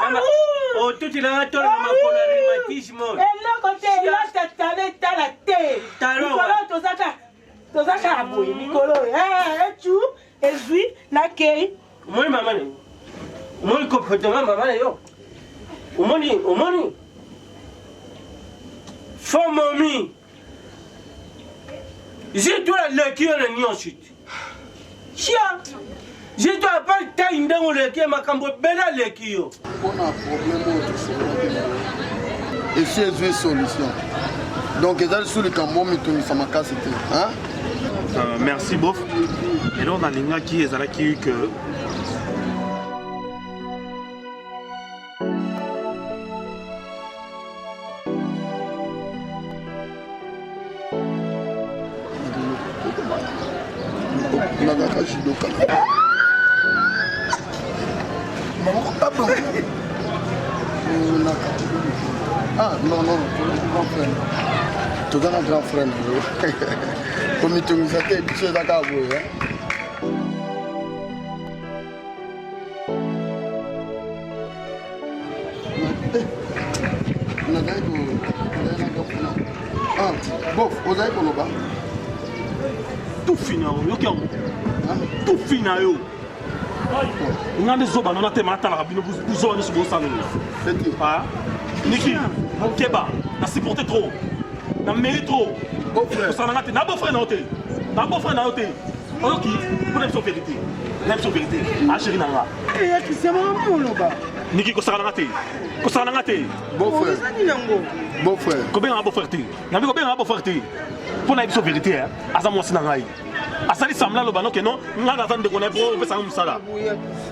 otutilanga tolo na makolo ya rhumatisme eloko te elatala etala te mikolo tozaka boye mikolo etu ezwi nakei omoni mama ne omoni comportement mama na yo omoni fo momi zi tola leki yo na nyonso te Chia. Je dois pas taille ndango leki makambo bela leki yo. On a un problème et si elle veut solution. Donc ils allaient sous le cambon mais tout ça m'a cassé hein. Merci bof. Et là on a l'inga qui est là qui que Ah non, non, grand frère. Tout un grand frère. Comme tu nous as dit, tu es d'accord. Ah, bon, vous avez pour le bas. Tout fini, tout fini. On a des zoba, on a des matins, vous avez des salons. Ah, Niki, Keba, on a supporté trop, on a mérité trop. On a beau frère, on a beau frère, ok, on aime son vérité. On aime son vérité. Ah, chérie, Nanga. Niki, on s'en a raté. On s'en a raté. Beau frère. Beau frère. Combien on a beau frère? Combien on a beau frère? Pour la vérité, à ça, moi, c'est Nanga. Asali samla lo bano que non nga na de connaître pour faire ça comme ça là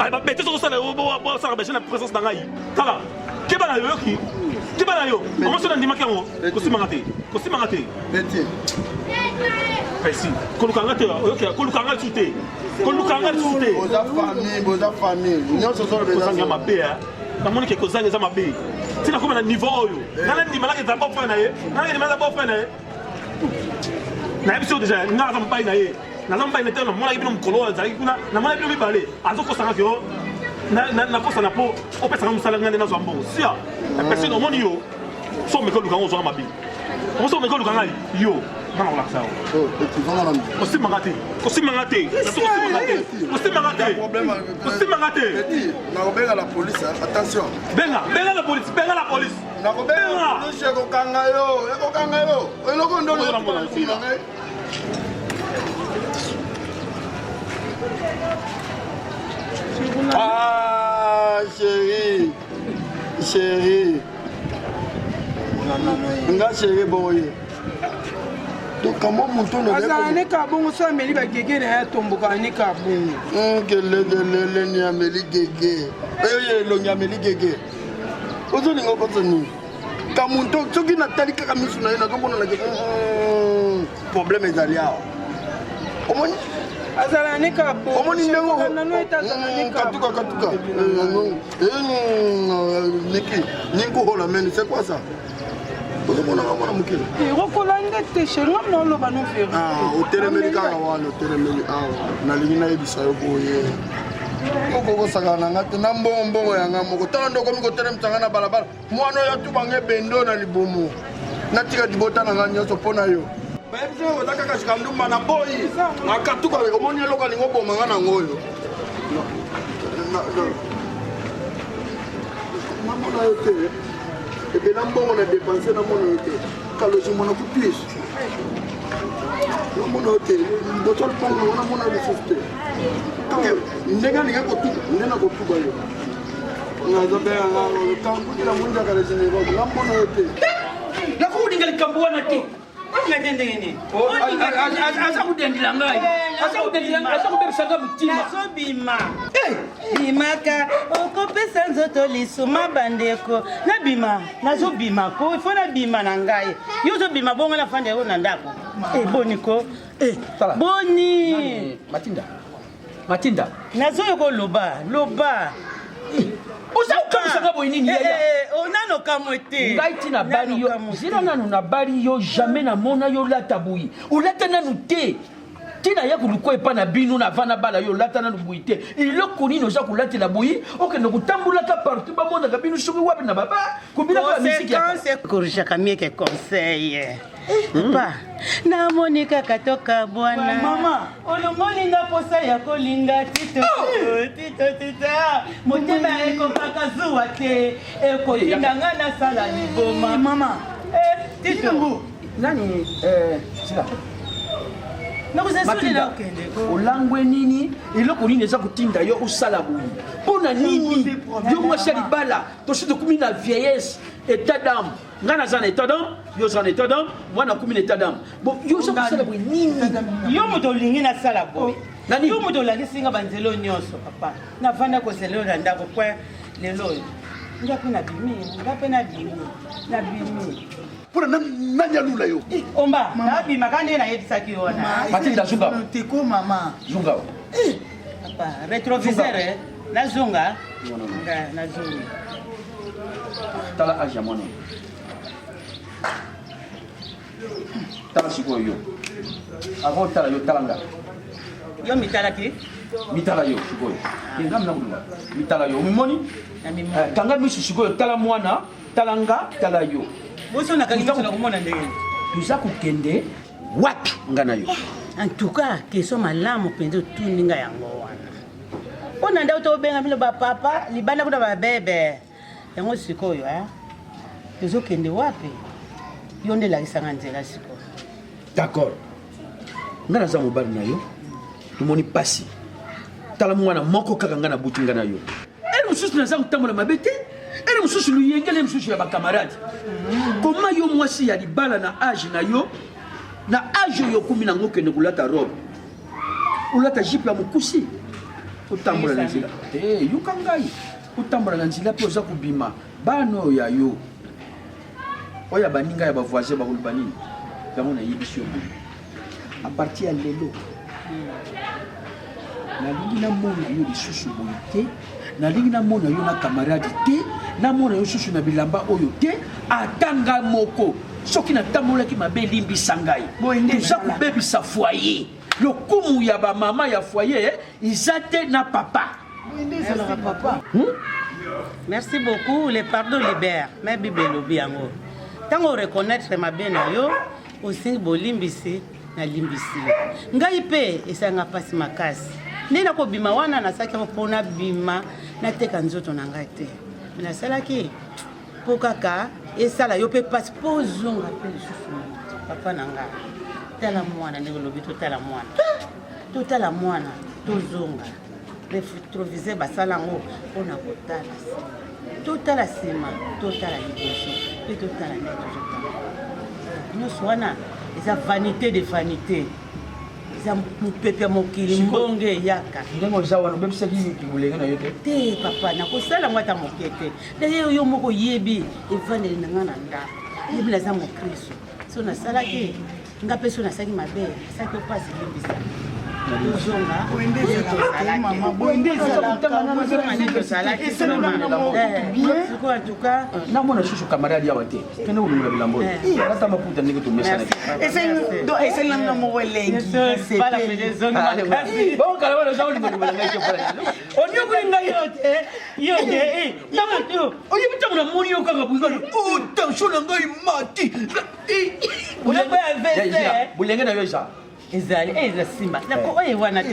ay ba bête so ça là bo ça ba na présence na ngai tala ke bana yo ki ke bana yo on se ndima kango ko simangate bête pesi ko lukanga te ok ko lukanga tute boza famille nyonso so le bezanga mabe hein na moni ke ko zanga za mabe tina ko na niveau oyo na ndima la ke za bo fa na ye na ndima za bo fa na ye na episode déjà nga za mpai na ye na zamba ina tena mwana ibino mkolo za kuna na mwana ibino mibale azoko sanga kyo na kosa na po opesa musala ngane na zombo sia personne au monde yo so me ko lukango zo mabi on so me ko lukanga yo bana la sao osimangate na obenga la police attention benga la police na obenga police ko kanga yo eloko ndo Ah, chérie. Nga chérie boy. Donc comment mon ton asa ne ka bongo so ameli ba gege na tomboka ne ka bongo. Gele ni ameli gege. Lo ni ameli gege. Ozo ni ngoko tsoni. Kamuntu tsoki na tali kaka misu na yena komona la gege. Problème ezali awo. Omoni azala ne ka bongo. Omoni ndengo. Katuka. Niki, ninko hola men, c'est quoi ça? Rokolande chez nous, non, le banon fait. Ah, hôtel américain, hôtel américain. Nalina ebisa yo boye. Koko sakana ngate na mbombo ya ngamoko. Tala ndoko mi hôtel mtanga na balabala. Mwana ya tu bange bendo na libomo. Natika dibota na nganya so pona yo. Ba ebisa yo taka shikandumba na boyi. Ngakatuka le komoni loka lingo boma ngana ngoyo. Maman a été. Et bien, on a dépensé dans mon hôtel. Quand le jour, on a coupé plus. Dans mon hôtel, on a mon ressources. Quand on a gagné tout, on a tout gagné. On a zabé le temps pour la monde à la générale. Dans mon hôtel. La cour de Cambouana. bimaka okopesa nzoto lisuma bandeko nabima nazobima ko ifo nabima na ngai yo ozobima bongo na fanda yango na ndako boni ko boni matinda nazoyo koloba loba osaukamisaka boye nini onano kamwe te ngai ntina bari yo zila nanu na bari yo jamais namona yo lata boye olata nanu te tina ya kuluko epa na bino na vana bala yo lata nanu boye te eloko nini oza kolatela boye okende kotambulaka partout bamonaka bino soki wapi na baba kobinaka misiki korishaka mieke conseil pa namoni kaka toka bwana mama olongoli nga posa ya kolinga tito motema ekokaka zuwa te ekotinda nga nasala liboma mama tito nani sila Matilda, olangwe nini eloko nini eza kotinda yo osala boye mpona nini yo mwasi ya libala tosi tokumi na vieillesse état d'âme ngai naza na état d'âme yo oza na état d'âme mwana akumi na état d'âme bon yo oza kosala boye nini yo moto olingi nasala boye yo moto olakisinga banzela nyonso papa navanda kozela oyo na ndako kwe lelo oyo nga mpe nabimi mpona nani alula yo omba nabima kandi ye nayebisaki yo wana Matilda zunga teko mama zunga papa rétroviseur nazonga nazonga tala age ya mwana tala sikoyo yo avant tala yo talanga yo mitalaki mitala yo sikoyo ngam na kulunga mitala yo mimoni kanga misu sikoyo tala mwana talanga tala yo boso nakangi na komona ndenge tuza kokende wapi nga na yo en tout cas question malamu mpenza otuni nga yango wana mpona nde tobenga bino bapapa libanda kuna babebe yango sikoyo tozokende wapi yo nde elakisanga nzela sikoyo d'accord nga naza mobali na yo tomoni pasi tala mwana moko kaka nga na buti nga na yo ere mosusu naza kotambola mabe te ere mosusu luyengele mosusu ya bakamarade koma yo mwasi ya libala na age na yo na age oyo okumi nango okende kolata robe olata jipe ya mokusi otambola na nzela te yoka ngai otambola na nzela mpe oza kobima bana oyo ya yo oyo ya baninga ya bavoisin bakoloba nini yango nayebisi yo boye apartir ya lelo nalingi namona yo lisusu boye te nalingi namona yo na kamaradi te namona yo susu na bilamba oyo te atanga moko soki natambolaki mabe elimbisa ngai toza kobebisa foyer lokumu ya bamama ya foyer eza te na papa merci beaucoup le pardon libère me bible elobi yango ntango oreconnaître mabe na yo osingi bolimbisi nalimbisi ngai mpe esanga mpasi makasi nde nakobima wana nasalaki yango mpona bima nateka nzoto na ngai te nasalaki mpo kaka esala yo mpe mpasi mpo ozonga mpe lisusu papa na ngai tala mwana ndenge olobi totala mwana tozonga rétroviseur basala yango mpona totala nsima totala liboso mpe totala nde tozotala nyonso wana eza vanité de vanité eza mopepe ya mokili mbonge eyaka ndenge oza wana obebisaki kingolenge na yo te papa nakosala ngo ata moke te daye yo moko yebi evandeli na nga na ndako yebi naza mokristo so nasalaki nga mpe so nasalaki mabe nasalaki opasi limbisa tozonga namona susu kamaradi awa te kende kolongola bilambo alata maputa ndenge tomesanaaeselanga moko elengionyokoli ngai yo te oyebi ntango namoni yo kaka bwingani tension na ngai mati bulenge na yo eza ezali eza simba oyo wana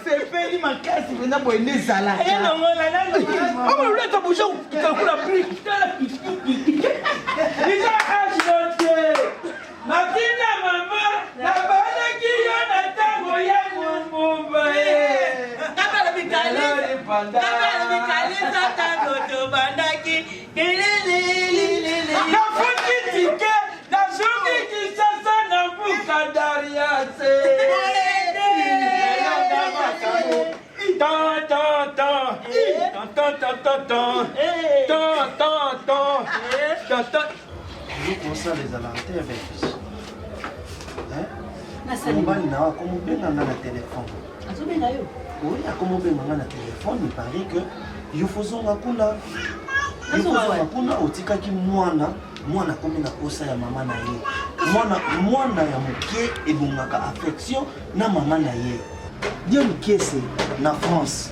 sepeli makasi pena boye nde ezalaoleta boza kokakula brik eza ajote matinda mama nabanaki yo na ntango ya momumba nabikalisa ntango tobandaki nafuti tike nazongi kisasa na mbuka dariase okosala ezalaka te mobali na akomobenga nga na telefone akomobenga nga na telefone ipari ke yo fozonga kuna otikaki mwana akomi na posa ya mama na ye mwana ya moke ebongaka affection na mama na ye dieu kiese na France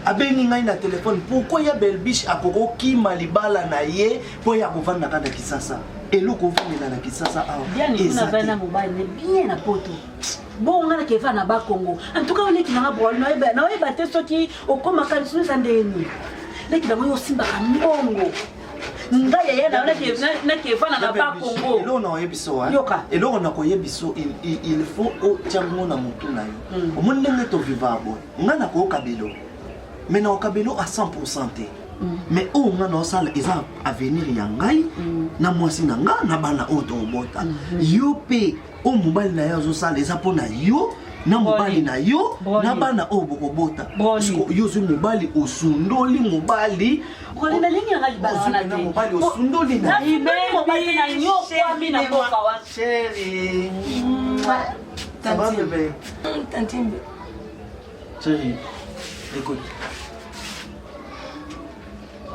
abengi ngai na telefone pourquoi ya belbiche akokokima libala na ye mpo ya kovanda kaka na kisasa eloko ovandela na kisasa awa mobali bien na poto bonga na kefa na bakongo antuka oneki nanga bwali naoyeba te soki okomaka lisusu eza ndeni leki nango yo osimbaka mbongo nga yaya na nakevana na bakongo eloko na oyebiso eloko na koyebiso il faut otiango na motu na yo omoni ndenge toviva boye nga na koyoka belo mais na oyoka belo à 100% te mais oyo nga na osala eza avenir ya ngai na mwasi na nga na bana oyo toobota yo mpe oyo mobali na yo azosala eza mpo na yo na mobali na yo na bana oyo bokobota yo ozwi mobali osundoli mobali nalingi yanga libala wana te mobali osundoli na mobali na nyokwami na mboka wana chérie ça va bébé Tantine chérie écoute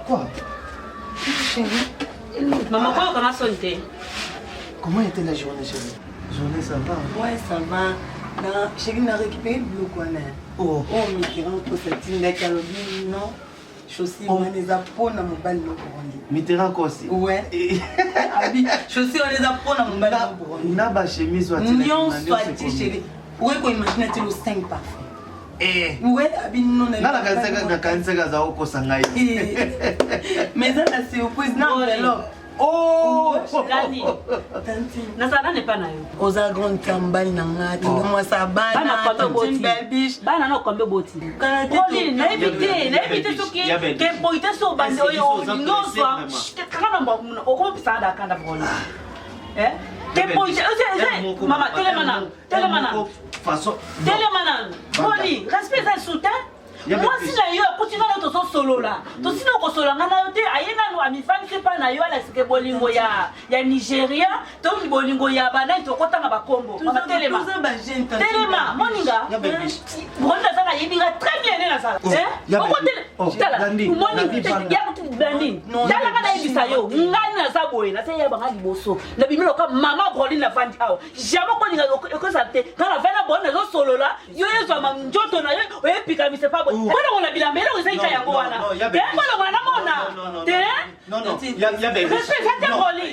quoi maman quoi on a sonné comment était la journée chérie journée ça va ouais ça va na chérie na récupéré le boulot quoi oh mais qui rentre pour cette île Caroline non chaussures on les a pour na mobile no Burundi Mitterrand kosi ouais abi chaussures on les a pour na mobile no Burundi na ba chemise wati million soit chérie ouais quoi imagine tu le 5 parfait ouais abi non na kanisa za oko sangai mais ça c'est surprise na enveloppe oh Dani nasana ne pas na yo oza grande kambali na ngati moi ça bana baby bana no kombe boti oli na éviter ce qui que poite so bande yo no so kana mba o pisa da kanda brona que poite mama telemana façon telemana oli respect ça soutien moi si na yo continue na to solo là to sino ko solo ngana yo te ayena no amifani se pa na yo ala sike bolingo ya Nigeria to bolingo ya bana to kota nga bakombo telema moninga bonda sala yibira très bien na sala o ko tele moninga ya ko bandi dala kana yibisa yo ngani na saboye na se ya banga liboso na bimelo ka mama broli na fandi awo jamo ko ninga ko sate kana vana bonda zo solo là yo yeso ma njoto na yo o epika mi se pa mbona ona bila mbele uzaika yango wana mbona ona namona non ya bébé respect Rolly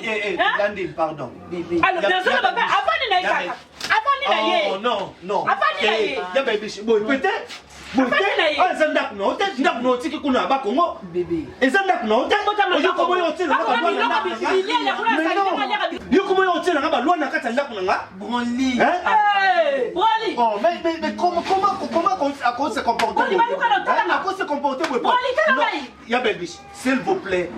Dandi pardon alors bien sûr papa avant ni naika avant ni na ye non avant ni na ye ya bébé boy peut-être ezandak no te ndak no tiki kuna ba Kongo bébé ezandak no te yo komo yo tela ba yo komo yo tela ba lwa na kata ndak nga Broli Broli oh mais comment on se comporter on se comporter ya bébé s'il vous plaît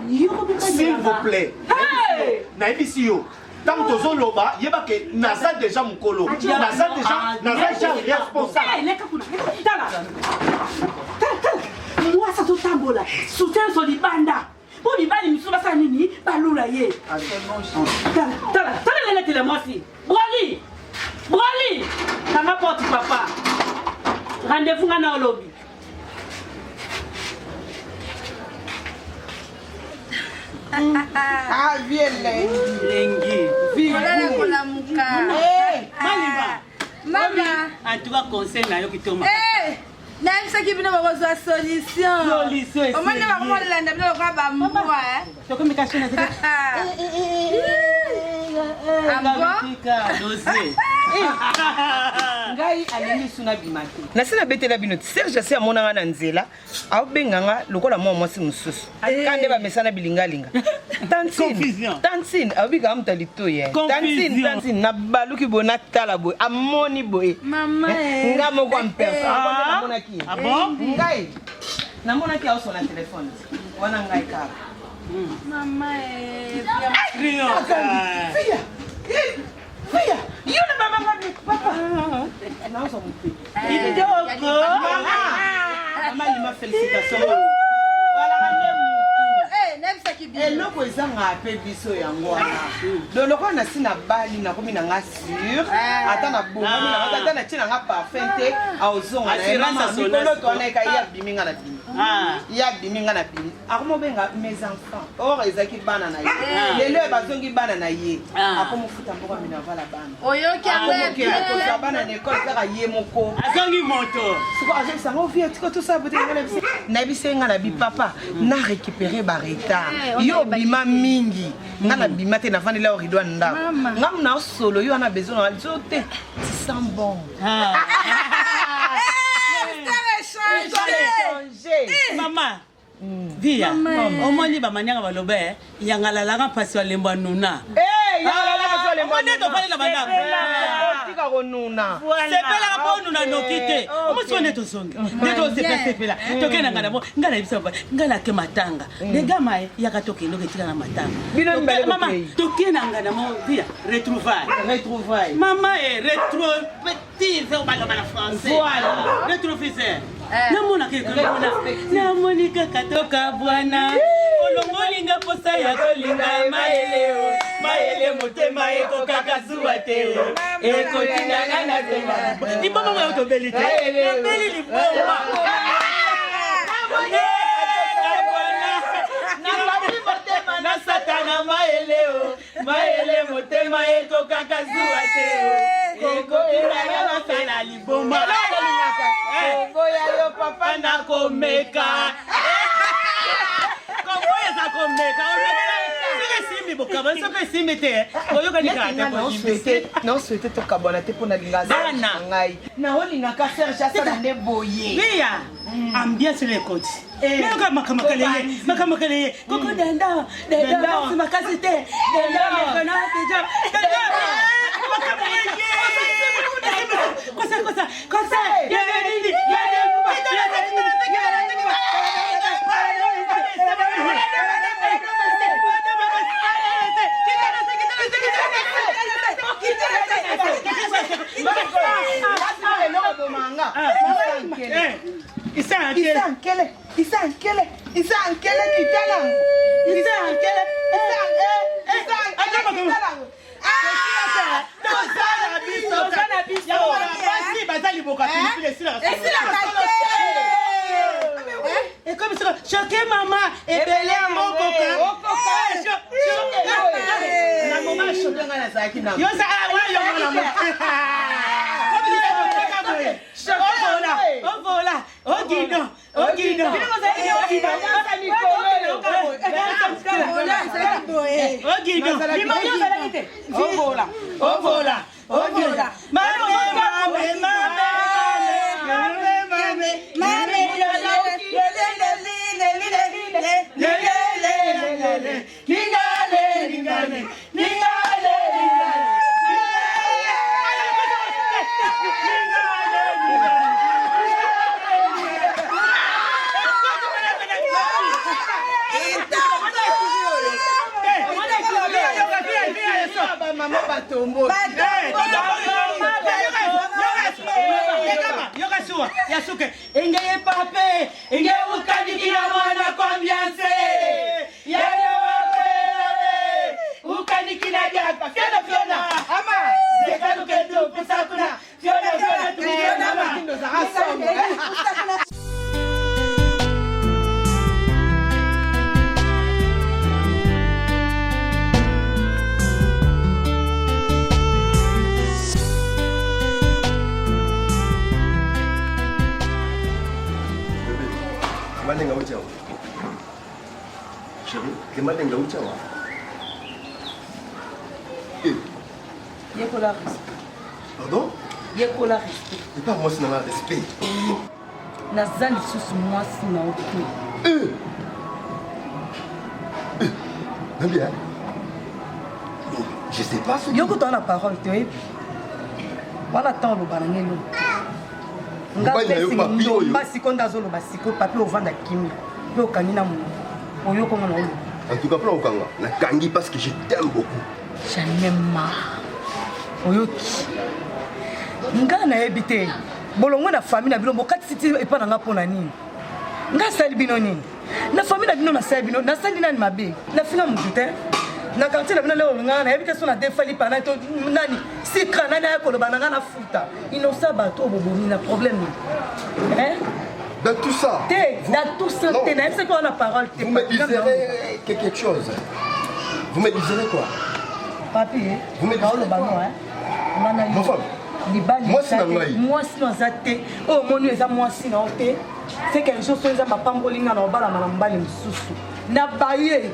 na ebisi yo tant que loba yeba ke naza déjà mukolo naza déjà responsable moi ça tout tambola soutien sur libanda pour libali misuba sa nini balula ye tala la tele moi si Broli kanga porte papa rendez-vous ngana lobby Ah, viens Lengi. Mama. En tout cas, conseil na yo kitoma. nayebisaki bino bakozwa solution omoni bakolanda bino lokola bambwa ngai alingi suna bimaki nasi nabetela bino ti Serge asi amonanga na nzela aobenganga lokola mwa mwasi mosusu kande bamesana bilingalinga tantine abika amuta litoye tantine na baluki boye natala boye amoni boye nga moko ampersa ngai namonaki aosona telefone wana ngai kaka Fia, you na baba ngapi papa? Na uso mpi. Idoko. Mama lima félicitations. Wala ngane mutu. Nebisaki biso. Eloko ezanga pe biso yango wana. Loloko na sina bali na komi na nga sur. Ata na bongo na ata na tina nga parfum te aozonga na mama mikolo to na ka ya biminga na bimi. Ya biminga na bimi. Akomo benga mes enfants. Or ezaki bana na ye. Lelo bazongi bana na ye. Akomo futa mboko mina vala bana. Oyoki akomoki akoza bana na école kaka ye moko. Azongi moto. Siko azongi sango vie tiko tout ça peut être na bisenga na bi papa na récupérer bareta. Yo bima mingi. Nga na bima te na vandela orido nda. Ngam na solo yo na besoin na zote. Tu sens bon. Maman. via omoni bamaniaka balobe yangalalaka mpasi walemba nuna sepelaka mpo nuna noki te omosi wane tozongi nde tosepela tokendanga nabo ngai na yebisa ngai nake matanga legama yaka tokendoka etika na matanga mama tokendanga namo via retrouvaille mama e rétrospective obaloba na français rétroviseur namoni kaka toka bwana olongolinga posa ya kolinga mayele motema ekokaka zuwa te ekotinanga na zela liboma moyo tobeli te tobeli liboma na satana mayele motema ekokaka zuwa te ekotinanga na fela liboma boya yo papa nakomeka koboyeza komeka soki esimbi bokabana soki esimbi te naosouete tokabwana te mpo nalinga ngai naolingaka serge asala nde boye iya ambiance lekoti nayoka makamakaleye koko danda makasi te kosa choke mama ebele mokoka yasuke engeye pape engeye ukadikira mwana confiance yadewakwelawe ukadikira jaka fiona ama zekalukedu pusakuna fiona tukiona matindo za asombe Malenga uchawa. Chérie, que malenga uchawa. Yekola respect. Pardon? Yekola respect. C'est pas moi qui n'a respect. Naza lisusu mwasi na oto. Bien. Je sais pas ce que... Yoko la parole, tu vois. Voilà tant le banangelo. Nga pesi ndomba sikonda zolo basiko papi ovanda kimi pe okanina mu oyo ko ngana oyo. En tout cas plan okanga na kangi parce que je t'aime beaucoup. J'en ai marre. Oyo ki. Nga na ebité. Bolongo na famille na bilombo kati siti epa na nga pona nini. Nga sali bino nini. Na famille na bino na sali bino na sali nani mabe. Na fina mutu te. Na quartier na bino leo nga na ebité so na defali pa na to nani. Si kanana ya koloba na nga na futa. Innocent bateau bobomi na problème. Hein? Dans tout ça. Dans tout ça, c'est quoi la parole? Vous me diserez quelque chose. Vous me diserez quoi? Papi, vous me diserez quoi? Ma femme. Moi c'est nangai. Moi c'est nazate. Oh mon Dieu, ça moi c'est nangai. C'est quelque chose que ça m'a pas mbolinga na obala malambali msusu. Na baye.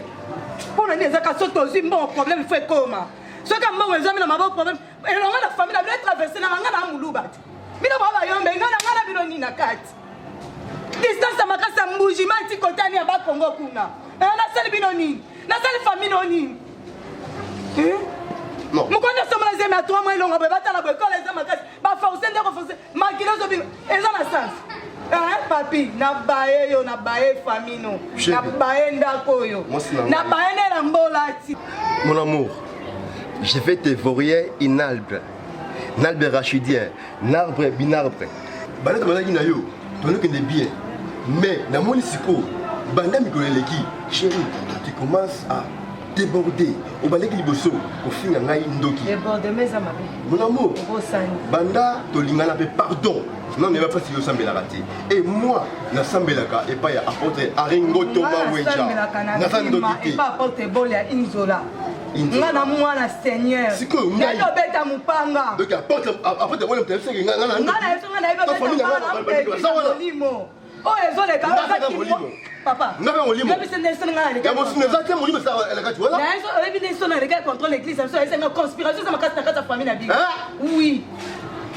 Pour nani ezaka soto zimbo problème fait comment? Ce que moi ezami na mabo problème. Et la famille la doit traverser na ngana na muluba. Mina baba yombe ngana ngana bino ni na kati. Distance makasa mbu bougima ti kotani ya bakongo kuna nasali bino nini nasali famille no nini mokonde osomola zemi ya 3 mois elonga boye batala boye kola eza makasi baforce ndeko force makili ozobino eza na sens papi nabaye yo nabaye famille no nabaye ndako oyo nabaye nde na mbola ti. Mon amour, je vais dévorer une arbre rachidien, arbre binarbre. Bana tomanaki na yo tonokende bien mais namoni siko banda mikolo eleki chérie tu commences à déborder obaleki liboso kofinga ngai ndoki mon amour banda tolingana pe pardon non ne va pas si yo sambelaka te et moi nasambelaka epai ya apôtre aringo toma wenja naza ndoki te epa apôtre ebole ya inzola nga na mwana seigneur ngai obeta mopanga donc apôtre ebole mtesenge nga na molimo oyo ezoleka papa oyebi nde so naleka contre l'église biso esenga conspiration eza makasi na kati ya famille na bino oui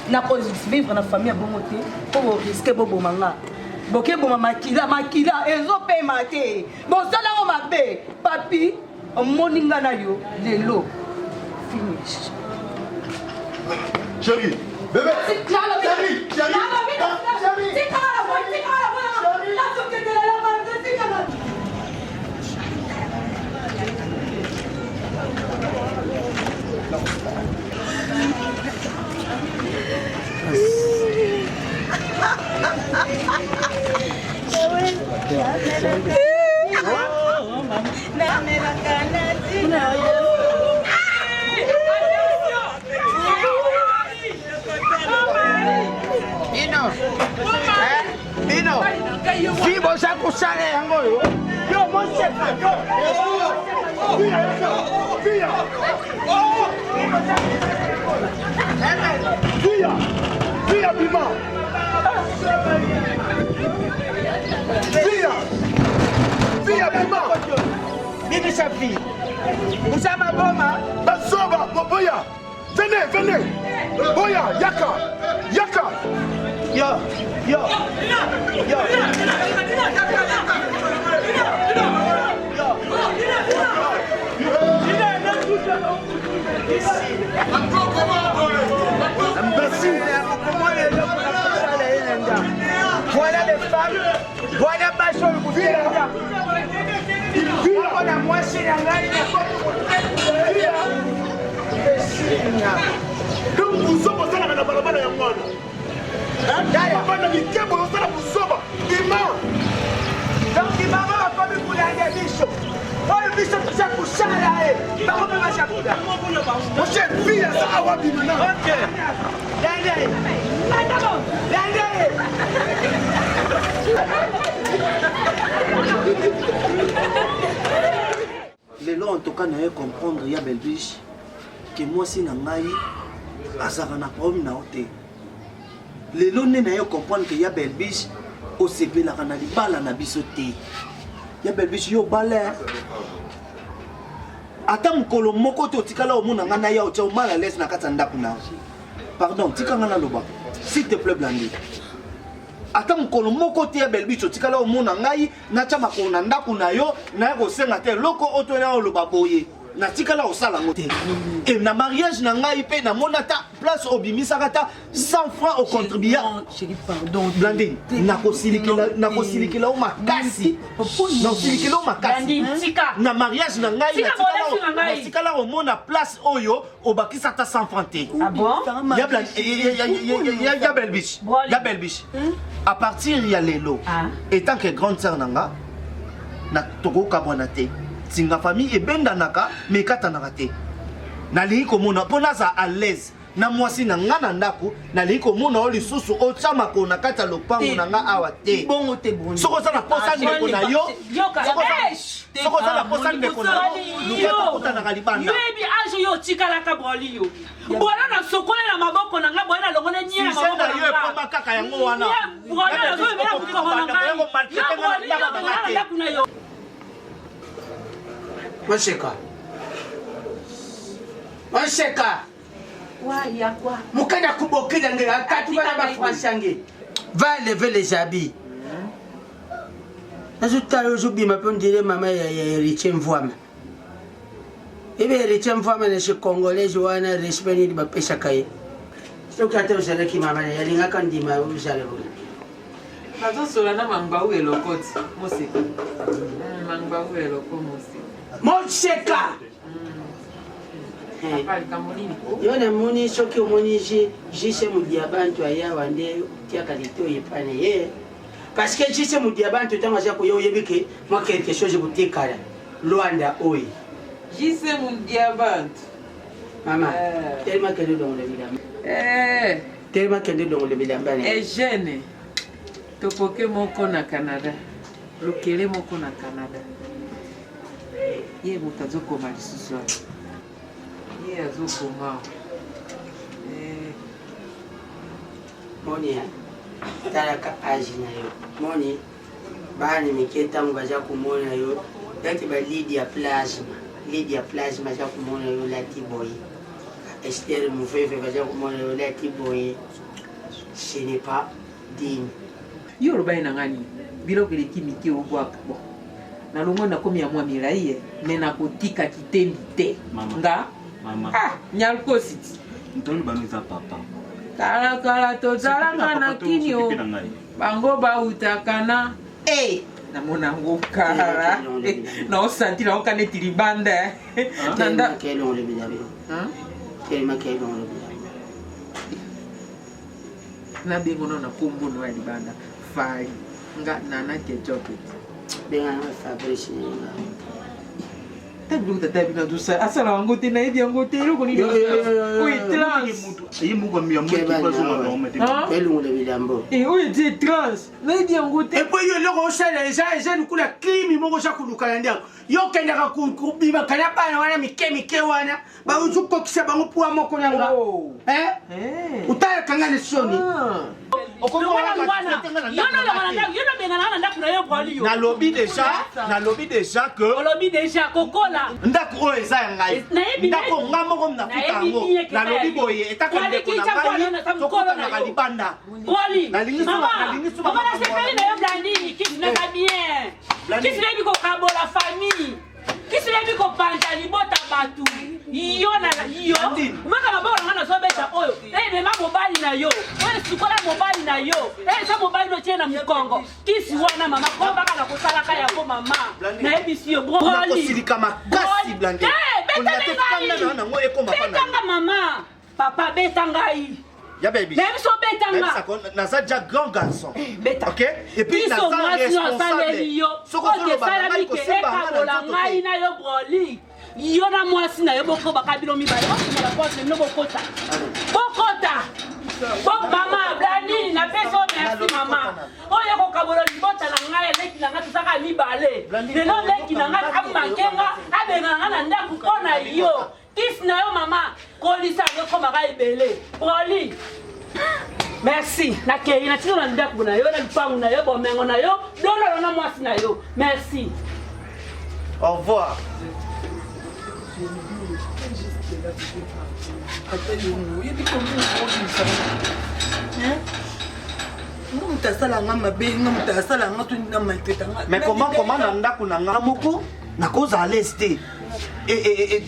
nakovivre na famille ya bongo te mpo boriske boboma nga bokeboma makila ezopema te bosalango mabe papi omoni nga na yo lelo finish chérie bébé chérie Bino, vivo sa kusane yango yo. Yo monsefa yo. Via bima. Via bima. Bibi sa fille. Usama boma. Basoba, boya. Venez. Boya, yaka. Yo. Voilà les femmes, voilà ma chambre. Voilà moi, c'est la donc vous sommes dans la balabala ya mwana. Bana mikembo osala busoba. Ima. Donc imama bakomi kulanga biso. Oyo biso tuza kusala bakome bashakuda. Moshe fille ça awa bimana. OK. Dande. Lelo en tout cas na comprendre ya Belbiche que moi si na ngai azaka na problème na ote. Lelo ne na comprendre que ya Belbiche o sepelaka na libala na biso te. Ya Belbiche yo bale. Ata mukolo moko to tikala omona nga na ya o mal à l'aise na kata ndaku na. Pardon, tikanga na loba. S'il te plaît Blandi. Ata mukolo moko te ya Belbiche tikala omona ngai na chama ko na ndaku na yo na ko senga te loko oto na loba boye. Na tikala osala ngote. Et na mariage na ngai pe na monata place obimisaka ta 100 francs au contribuable. Chérie, pardon. Blandine, na kosilikela o makasi. Na kosilikela o makasi. Na mariage na ngai na tikala o mona place oyo obakisa ta 100 francs te. Ah bon? Ya Belbiche. Ya Belbiche. À partir ya lelo, étant que grande sœur nanga na toko kabwana te. Singa famille ebenda naka mekata nakate. Nali komona pona za à l'aise. Na mwasi na ngana ndako nali komona oli susu o chama ko nakata lopango na nga awa te. Bongo te bongo. Soko za na posa ndeko na yo. Soko za na posa ndeko na yo. Luka kota na kalibanda. Yebi ajo yo tikala ka broli yo. Bwana na sokola na maboko na nga bwana longona nyia na maboko na nga. Yo pamba kaka yango wana. Bwana na zo bela kukomona nga. Yo Masheka. Waya kwa. Mukanya kubokila ngira katu bana bafransange. Va lever les habits. azotala ozobima mpe ondire mama ya héritier mvwama ebe héritier mvwama na che congolaise wana respect nini bapesaka ye soki ate ozalaki mama yalingaka ndima ozala nazosola na mangbawu eloko ti moseka mangbawu eloko moseka yo namoni soki omoni jise mudi ya bantu ayawa nde otiaka lito oyepane ye parce que jise mudi ya bantu ntango aza koya oyebi ke mwa quelque chose kotekala lwanda oyo jise mudi ya bantu mama telema kende dongola bilamba telema kende dongola bilamba ejeune topoke moko na Canada lokele moko na Canada ye moto azokoma lisusu ye azokoma moni talaka age na yo moni bana mike ntango baza komona yo dati balidi ya plasma baza komona yo lati boye Esther Moufefe baza komona yo lati boye ce n'est pas digne yo lobai na ngani biloko eleki mike obwaka bon nalongo nakomi ya mwa milai ye me nakotika kitendi te nga nyalkosi ti ntoni bano eza papa kalakala tozalanga na kini o bango bautaka na namona ngo kala naosanti naoka neti libanda nabengono na kombono ya libanda fali nga nana kejope benga na Fabrice tabi tata bina dusa asala wango te na yedi yango te eloko nini oyi trans ye muko mi amu ki bazo ma no mete elungu le bilambo oyi te trans na yedi yango te e po yo eloko osala eza lukula krimi moko oza kolukala ndiango yo okendaka kubima kana bana wana mike wana baozokokisa bango puwa moko nanga utalakanga lesoni nalobi déjà que olobi déjà kokola ndako oyo eza ya ngai ndako nga moko nakuta yango nalobi boye etaka ndeko na ngai tokotanaka libanda nalingisomamaasepeli na yo blandini kisinaka bien kisilebi kokabola famille kisilebi kopanta libota batu yo umaka maboko nanga nazobeta oyo emema mobali na yo oyo sikola mobali na yo eza mobali notie na mokongo kisi wana mama kobaka na kosalaka yango mama nayebisi yo brokosilika makasi blande betanga mama papa beta ngai ya baby biso betanga naza déjà grand garçon ok et puis naza responsable soki esalami ke ekabola ngai na yo broli yo na mwasi na yo boko bakabilo mibale osimala pote no bokota mama blani na peso merci mama oyo kokabola libota na ngai leki na ngai tosaka mibale lelo leki na ngai amankenga abenganga na ndako mpona yo kisi na yo mama kolisa yo komaka ebele broli merci nakei na tino na ndako na yo na lupangu na yo bomengo na yo dololo na mwasi na yo merci au revoir mais comment na ndako na nga moko nakoza à l'est et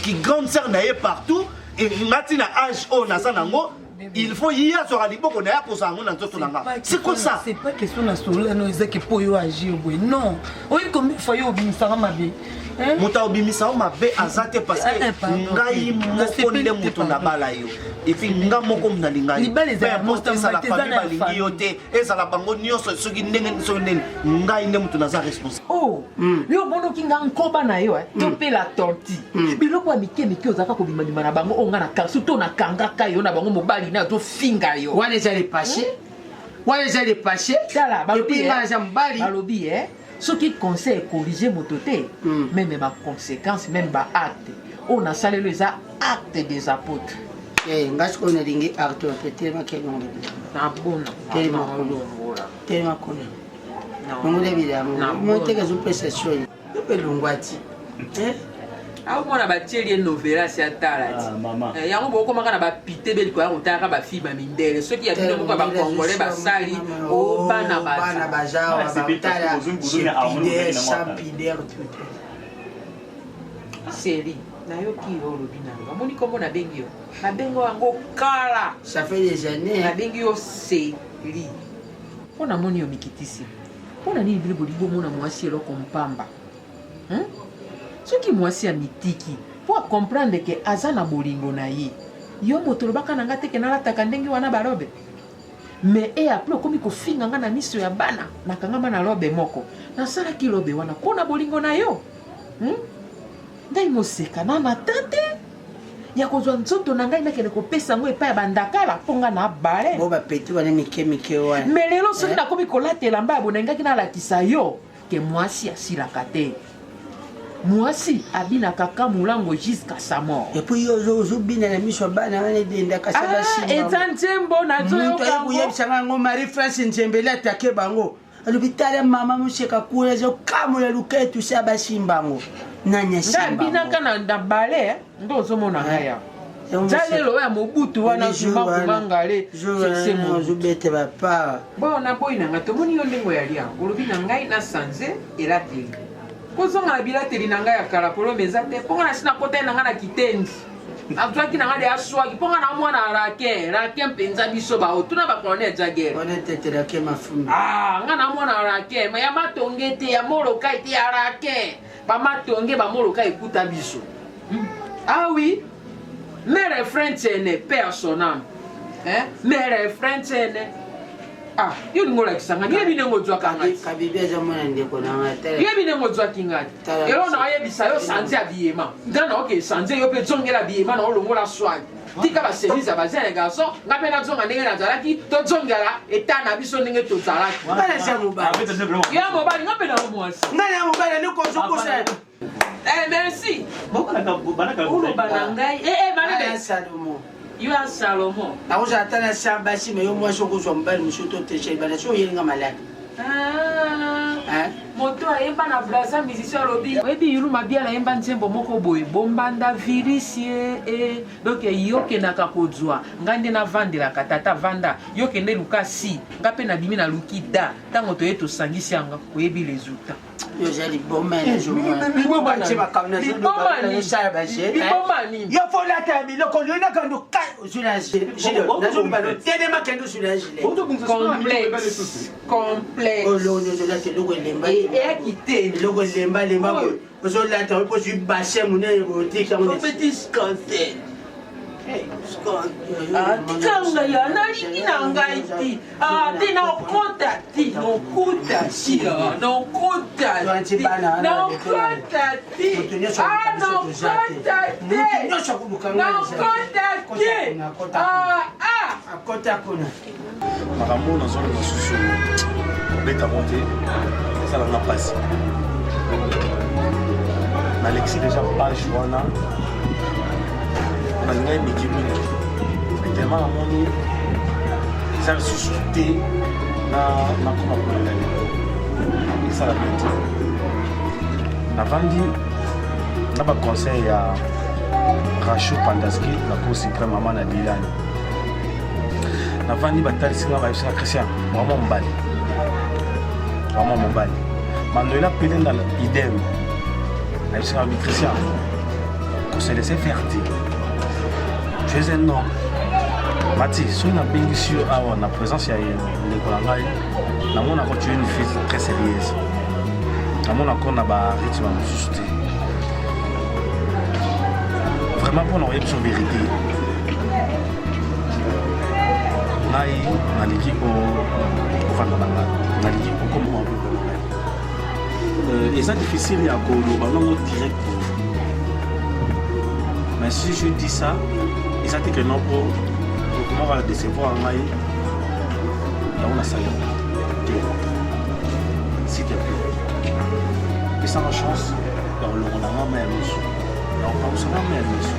qui grande sœur na ye partout et ngati na âge o naza nango il faut y asura liboko na ya kosa ngo na nzoto na nga c'est comme ça c'est pas question na solo no ezaki po yo agir boy non oyi comme faut yo bimisanga mabe moto obimisa mabe azate parce que ngai moko nde moto na bala yo et puis nga moko mnalinga la famille balingi yo te ezala bango nyonso soki ndenge so ndenge ngai nde moto naza responsable oh yo bonoki nga nkoba na yo to pe la torti biloko ya mike ozaka kobima na bango onga na kansu to na kangaka yo na bango mobali na to finga yo wana ezali passé tala balobi nga mbali balobi ce qui conseille corriger mototé même ma conséquence même ba acte on a salé les actes des apôtres ngasi ko na lingi acte peut-être que non na bona tellement connait non le bidamu monte que je peux s'assurer pe longwati aomona batieli novela si atalati yango bokomaka na bapite beliko ya kotalaka bafi bamindele soki ya bino moko ya bakongole basali obana seri nayoki yo olobi nanga bamoni kombo nabengi yo nabengi yango kala nabengi yo seri mpo namoni yo mikitisi mpo na nini bino bolingi omona mwasi eloko mpamba soki mwasi ya mitiki po akomprendre ke aza na bolingo na ye yo moto olobaka na nga teke nalataka ndenge wana barobe me apres okomi kofinga nga na miso ya bana nakangama na lobe moko nasalaki lobe wana mpo na bolingo na yo ngai moseka nana tate ya kozwa nzoto na ngai nakende kopesa yango epai ya bandakala mpo nga na bale bapeti wana mike wana me lelo soki nakomi kolatela mba ya bonengaki nalakisa yo ke mwasi asilaka te mwasi abinaka ka mulango jusqu'à sa mort epuis yo ozobina na miso ya bana wana edendaka eza nzembo nazoyokuyebisanga yango marie france nzembele atake bango alobi tala mama moseka kuna ezokamola luketu si abasimba yango nani asimbaabinaka na bale nde ozomona ngai ya nzalelo ya mobutu wana zuma kumangale ozobete bapa bona boyi nanga tomoni yo ndenge yalia olobi na ngai na sanze elateli kozonga na bilateli na ngai ya kala polombe eza te mponga na si na kota ye na ngai na kitendi azwaki na ngai de aswaki mponga na mwana rake mpenza biso baotuna bakolone ya jagere ngai na mwana rake ma ya matonge te ya moloka ete ya rake bamatonge bamoloka ekuta biso awi mere frentene père son âme mere frentene yo lingo olakisanga yebi ndenge ozwaka yebi ndenge ozwaki ngati elo na oyebisa yo sanze ya biyema nga na oke sanze yo mpe zongela biyema na olongola swaki tika baservice ya bazia ya garçon nga mpe nazonga ndenge nazalaki tozongela eta na biso ndenge tozalaki yo mobali nga mpe na yo mwasi ngai ya mobali nikozokosa merci oloba na ngai yo ya Salomon nakozala ata na sa basi me yo mwasi okozwa mobali mosu toteshe bana so oyelinga malaki moto ayemba na blasa musicien alobi oyebi yulu mabiala ayemba nzembo moko boye bombanda virisi donc yokendaka kozwa ngai nde navandelaka tata vanda yokende luka si nga mpe nabimi na luki da ntango toye tosangisi yanga oyebi resultat yo folata ya biloko oyonakando eloko elembalemba ozolata oposui bashe monene otikangopeti tikanga ya nalingi na ngai ti te nakota ti nokuta sia nokota ti nokota ti akota kuna makambo nazolinga susu obetango te esalanga mpasi nalexi deja page wana nalingai miki mingi tellement namoni eza lisusu te nakoma kolela lelo esala bien te navandi na baconseil ya Rachou Pandaski na cour suprême mama na Dilani navandi batalisinga bayebisaka Christian vraiment mobali Manuela Pelenda idem nayebisaka bi Christian qu'on se laissait faire dire tu es un homme Mati soki nabengisi yo awa na présence ya ndeko na ngai namonako tu es une fille très sérieuse namonako na barythme mosusu te vraiment mpona oyebi biso vérité ngai nalingi kovanda na ngai nalingi kokoma mpepe na ngai eza difficile ya koloba nango direct mais si je dis ça eza te ke non po okomaka décevoir ngai yango nasali te s'il te plaît pesanga chance ya kolongola nga ma ya miso ya kopangusanga ma ya miso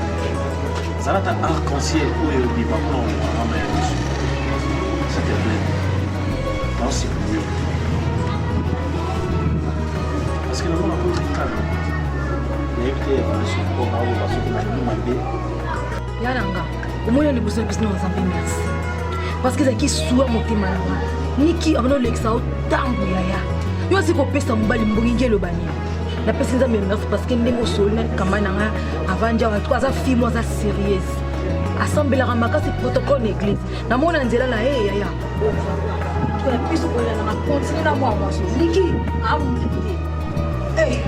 zala ta arc-en-ciel oyo ebima mpona kolongola nga ma ya miso s'il te plaît merci pour yo parce que namona kotrikana nayebi te evolution Yalanga, au moins les besoins de nous en merci. Parce que c'est qui soit monté mal. Niki abano l'exa autant yaya. Yo c'est ko pesa mbali mbringe le bani. La personne ça me merci parce que ndemo solna kamana nga avanja wa trois filles moi ça sérieuse. Assemblée la ramaka c'est protocole église. Na mona nzela la yaya. Tu as plus ko la na continuer na moi so. Niki amu. Eh.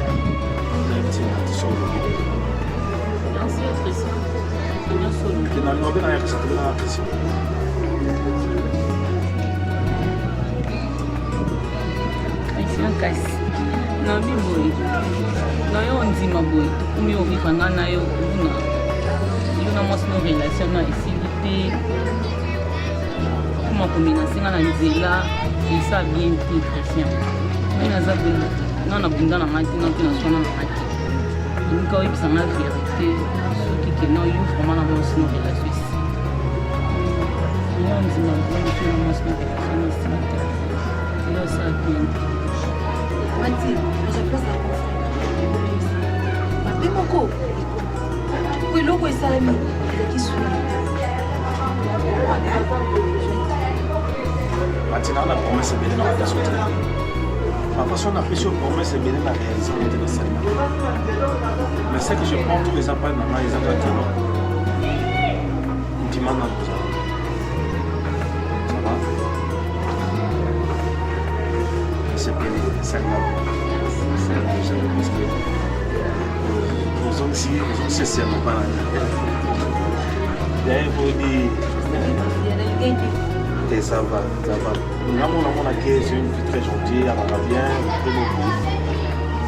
Kasi na mi boy na yo ndima boy tukumi ovivanga na yo kuna mwasi no relation na esilite kuma kominasinga na nzela esa bien te chrétien mai naza bunda nga na bunda na ngati nga mpe na swana na ngati nika oyebisanga vérité soki kena yo vraiment na mwasi no relation esi yo ndima boy mpe na mwasi no relation na esilite yo esa bien te Manti, je pense à confiance. Mais Moko, oui, l'eau est salami. Qui sont Maintenant, la promesse est bien dans la personne. Ma façon d'apprécier la promesse est bien dans la réalisation de celle. Mais c'est que je prends tous les appels dans les appels. Intimement dans le besoin. Ça va? C'est bien, c'est là. Os homens se servem para e aí vou de ça va mon qui est une fille très gentille, elle va bien, très beaucoup.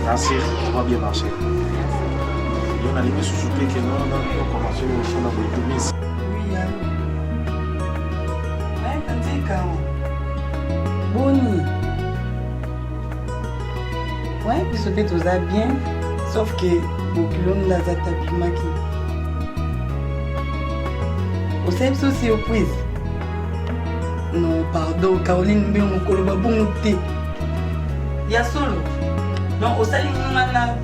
Merci, ça va bien marcher. On a les sous-souper que nous on commence au fond dans le business. Oui, allô. Tanti Kao. Boni. Ouais, puis ce fait tout ça bien, sauf que Bokilon n'a pas tabimaki. Au sein de surprise. Non, pardon, Caroline, mais on colle pas bon thé. Ya solo. Non, au salut,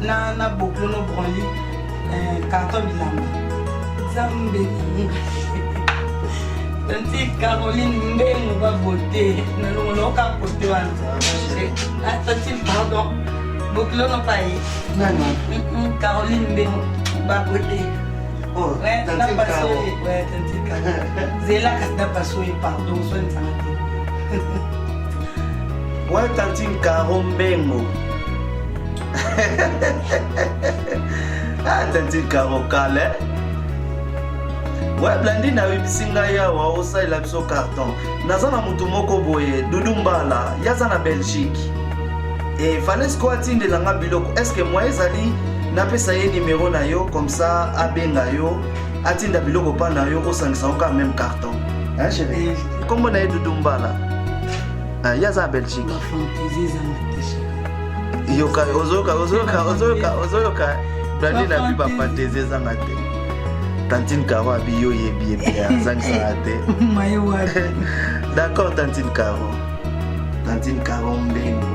na Bokilon au branli, carton bilamba. Zambe. Tanti Caroline, mais on va voter. Nous n'avons pas voté. Tanti, pardon. Bokilo no pai. Non. Caroline Mbeng va voter. Oh, ouais, Tanti Caro. Ouais, Tanti Caro. Zela kasda pasoi pardon, soin santé. Ouais, Tanti Caro Mbengo. Ah, Tanti Caro Kale. Ouais, Blandine a eu bisinga yawa osa ila biso carton. Nazana mutu moko boye, Dudumbala, yaza na Belgique. Et fallait ce quoi de langa biloko. Est-ce que moi ezali na pesa ye numéro na yo comme ça abenga yo atinda biloko pa na yo osangisa ka même carton. Hein chérie? Comment na Dudumbala? Ah yaza Belgique. Ma fantaisie za yoka ozoka Blandine na bi ba fantaisie za ngate. Tantine Caro abi yo yebi azangisa ate. Mayo wa. D'accord Tantine Caro. Tantine Caro Mbengo.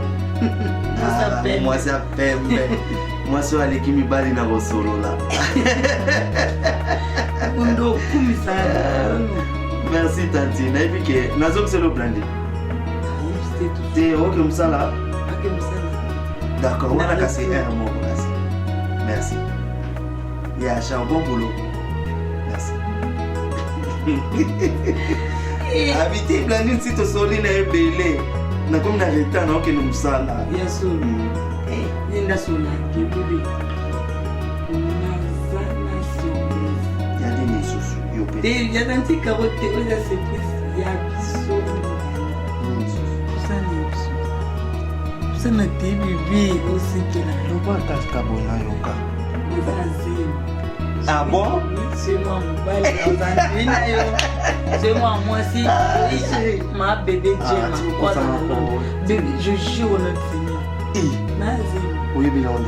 Moi ça pembe. Moi so aleki mibali na bosolola. Undo kumisa. Merci Tantine. Na epike nazo kuselo Blandine. T'es ok msala? Ok msala. D'accord, on a cassé un mot kasi. Merci. Ya cha bon boulot. Merci. Habiter Blandine si to soli na ebele. Na comme na retard na okende musala. Bien sûr. Nenda sona bébé. Nazana surprise. Ya dini susu yo pe. Te ya Tanti Caro te oza surprise ya biso. Sana te bébé aussi que la. No pas casca bona yoka. Ah bon? C'est moi c'est moi aussi. Ma bébé Dieu. Je jure au nom du Seigneur. Oui, bien on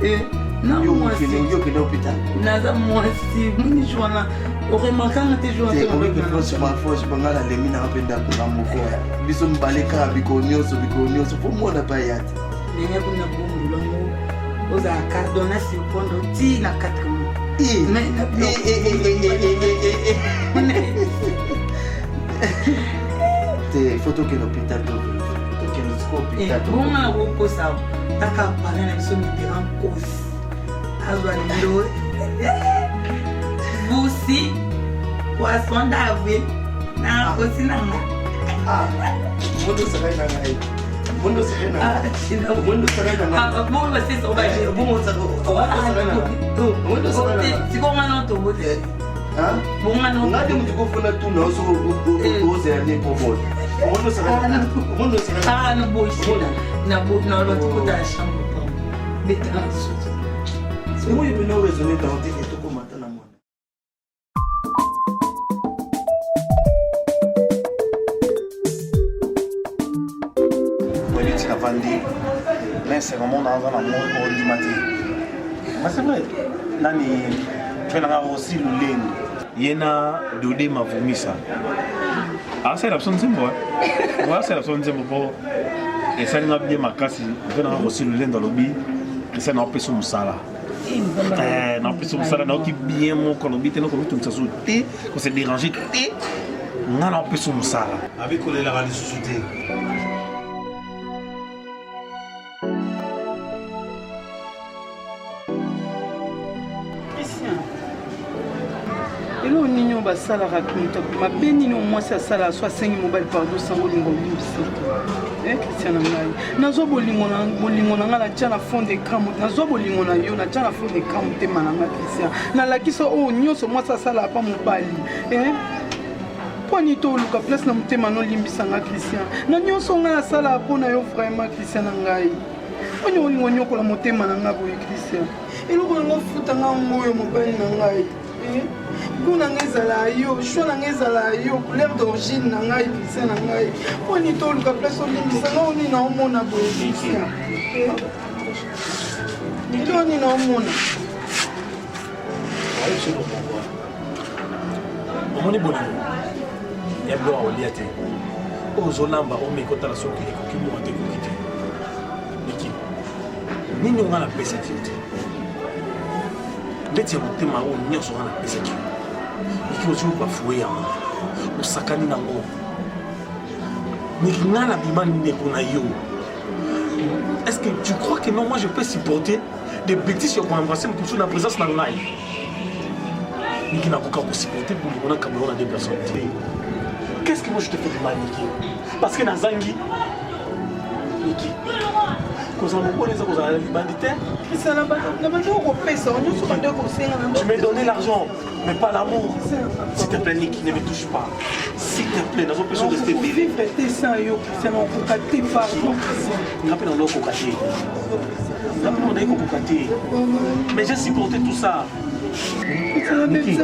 est. Non, moi aussi. Yo que l'hôpital. Naza moi aussi. Muni joana. Oremarka ngate joana. C'est comme que force bangala lemi na penda ko moko. Biso mbaleka biko nyoso pour moi na pa yati. Nenga kuna bombo longo. Oza cardona si pondo ti na 4 mois. Il faut que l'hôpital bon na kokosa taka parler na biso mitterrand kosi azwa lelo busi poisson d'avril na kosi na nga Mundo serai na ngai. Mundo serai na ngai. Mundo serai na ngai. Bon ba c'est ça ba je bon ça Mundo serai na ngai. Si comment non to bote. Hein? Bon non. Ngade mutiko funa tu na so oze ya ne kobo. Mundo serai na ngai. Mundo serai na ngai. Ah no boy na bo na lo tiko ta chambre pour mettre en dessous. C'est moi qui me raisonner dans tes tout comme maintenant moi. Vandi, mais c'est vraiment dans un amour ordinateur. Mais c'est vrai, nani, tu as aussi le lait. Yena dodé ma vomi ça. Ah c'est l'absence de moi. Ouais c'est l'absence de moi. Et ça n'a bien ma casse. Tu as aussi le lait dans le bi. Et ça n'a pas son sala. N'a pas son sala. N'a qui bien mon colombie. T'es non comme tout ça sous thé. Qu'on s'est dérangé thé. N'a pas son sala. Avec quoi la radio société. elo nini oyo basalaka mabe nini omwasi asalaka so asengi mobali pardon sango olingo olimbisa Christian na ngai nazwa bolingo na ngai natya na fond de camp nazwa bolingo na yo natya na fond de camp motema na ngai Christian nalakisa oyo nyonso mwasi asalaka pa mobali mpo ani to oluka place na motema nolimbisa ngai Christian na nyonso ngai nasalaka mpo na yo vraiment Christian na ngai oni olingo nyokola motema na ngai boye Christian eloko na ngai futa ngai ngoyo mobali na ngai kuna ngezala yo choix na ngezala yo couleur d'origine na ngai Christian na ngai poni to luka place olimbisa nga oni na omona boye Christian ilo oni na omona omoni bolingo ya bilo aolia te oyo ozolamba omekotala soki ekoki moko te ekoki te niki nini onga napesaki yo te ndeti ya motema oyo nyonso onga napesaki yo niki ozwi bafue yango osakani nango niki nga nabima ndeko na yo. Est-ce que tu crois que non, moi je peux supporter des bêtises sur mon embrasser pour la présence dans l'ail? Niki n'a pas supporter pour le moment Cameroun à des personnes. Qu'est-ce que moi je te fais de mal, Niki? Parce que Nazangi, Niki, tu m'as donné l'argent, mais pas l'amour. S'il te plaît, Niki, ne me touche pas. S'il te plaît, nous avons besoin de rester vivre. Mais j'ai supporté tout ça. Niki,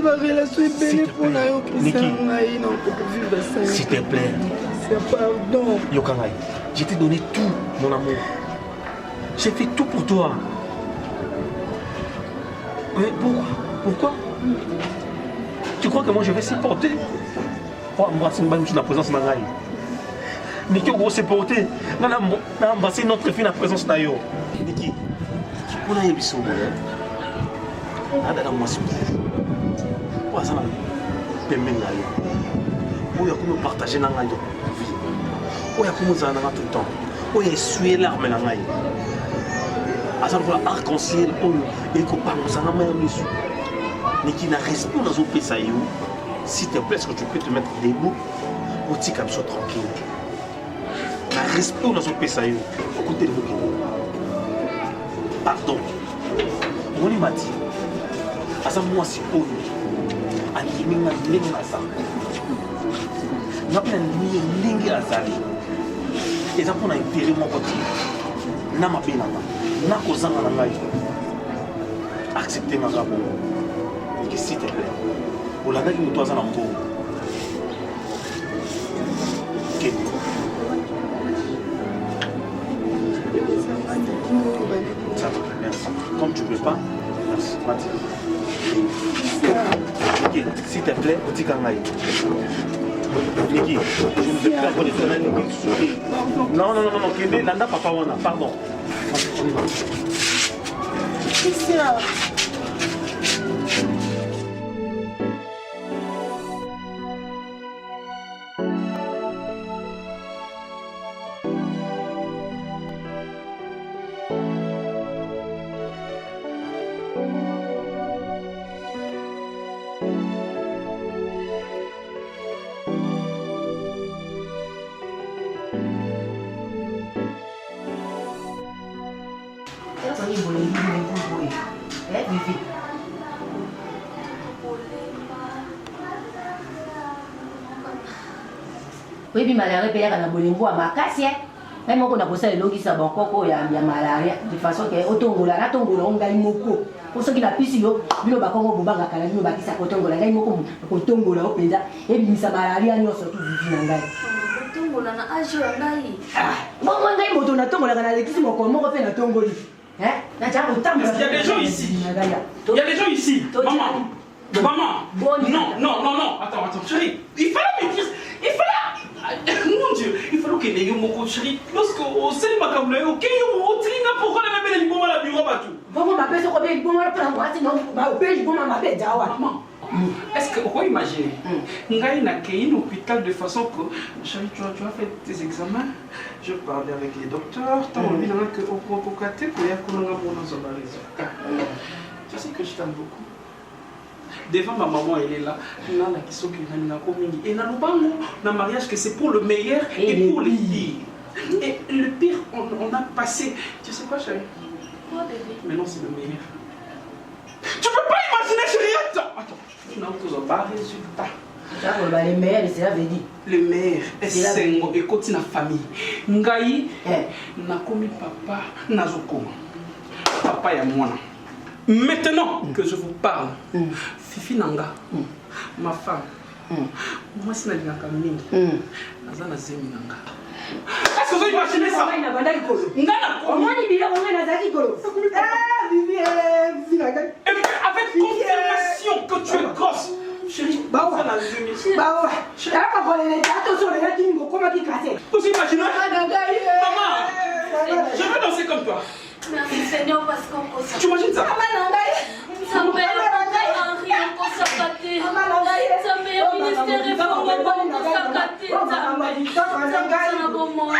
s'il te plaît. Pardon. Yokangai, je t'ai donné tout, mon amour. J'ai fait tout pour toi. Mais pourquoi? Tu crois que moi je vais supporter? Pour embrasser la présence de Nangaï. Niki, on va supporter. On a embrassé notre fille la présence d'ailleurs. Niki, on a eu bisou. On a moi on a partager Nangaï. On a commencé à tout le temps. On a essuyé l'arme Nangaï. Arc-en-ciel, et qu'on parle dessus. Niki n'a respect dans nos pays. S'il te plaît, est-ce que tu peux te mettre debout pour que tu sois tranquille? N'a respect dans nos pays. Écoutez le mot. Pardon. On m'a dit. À ça, moi, c'est pour nous. Animé, à ça. Nous avons une ligne à ça. Et ça, on a intérêt mon côté. N'a ma peine. N'a causé un langage. Acceptez ma grave. Et s'il te plaît, pour la gueule de toi, ça n'a pas. Ok. Ça va, merci. Comme tu ne veux pas, merci. Mati. Ok, s'il te plaît, petit kangaï. Niki, je ne vais pas connaître Niki. Non, Kende, Nanda Papa Wana, pardon. Christian. oyebi malaria mpe yaka na bolingo ya makasi ngai moko nakosala elongisa bankoko ya malaria de façon ke otongola natongola ngai moko po soki napisi yo bino bakongo bobangaka na bino bakisa kotongola ngai moko kotongola o mpenza ebimisa malaria nyonso tu vivi na ngai kotongola na age ya ngai bongo ngai moto natongolaka nalekisi mokolo moko mpe natongoli natya kotambola. Il y a des gens ici. Il y a des gens ici. Maman. Maman. Non. Attends, chérie. Il fallait me dire. Il fallait. Mon Dieu. Il fallait que les gens, chérie. Lorsqu'on sait ma camouflage, ok, on trine pourquoi la même les la bureau pas tout. Bon, ma belle, on bon pour moi, sinon, ma belle, bon, ma belle, maman. Est-ce que, on peut imaginer, Ngai n'a qu'un hôpital de façon que, chérie, tu as fait tes examens, je parlais avec les docteurs, tu as envie que au provocateur, qu'il y a qu'on a bon dans un résultat. Tu sais que je t'aime beaucoup. Devant ma maman, elle est là. Là, la question qui est là, et dans le bango, dans le mariage, que c'est pour le meilleur et pour le pire. Et le pire, on a passé. Tu sais quoi, chérie? Quoi, bébé? Maintenant, c'est le meilleur. Tu peux pas imaginer, chérie. Attends. Tu n'as pas de résultat. Le meilleur, c'est la vie. Le meilleur, c'est et continue la famille. Ngai, n'a commis papa, n'a zokoma. Papa et moi. Maintenant que je vous parle, Fifi Nanga, ma femme, moi c'est Nadina Kaming, Nazana Zemi Nanga. Est-ce que vous imaginez ça? Avec confirmation que tu es gosse. Chérie, vous imaginez? Maman, je veux danser comme toi. Merci Seigneur parce qu'on peut. Tu imagines ça? Ça me rien qu'on s'accate. Ça me ministère et pour moi qu'on s'accate. Ça me bon monde.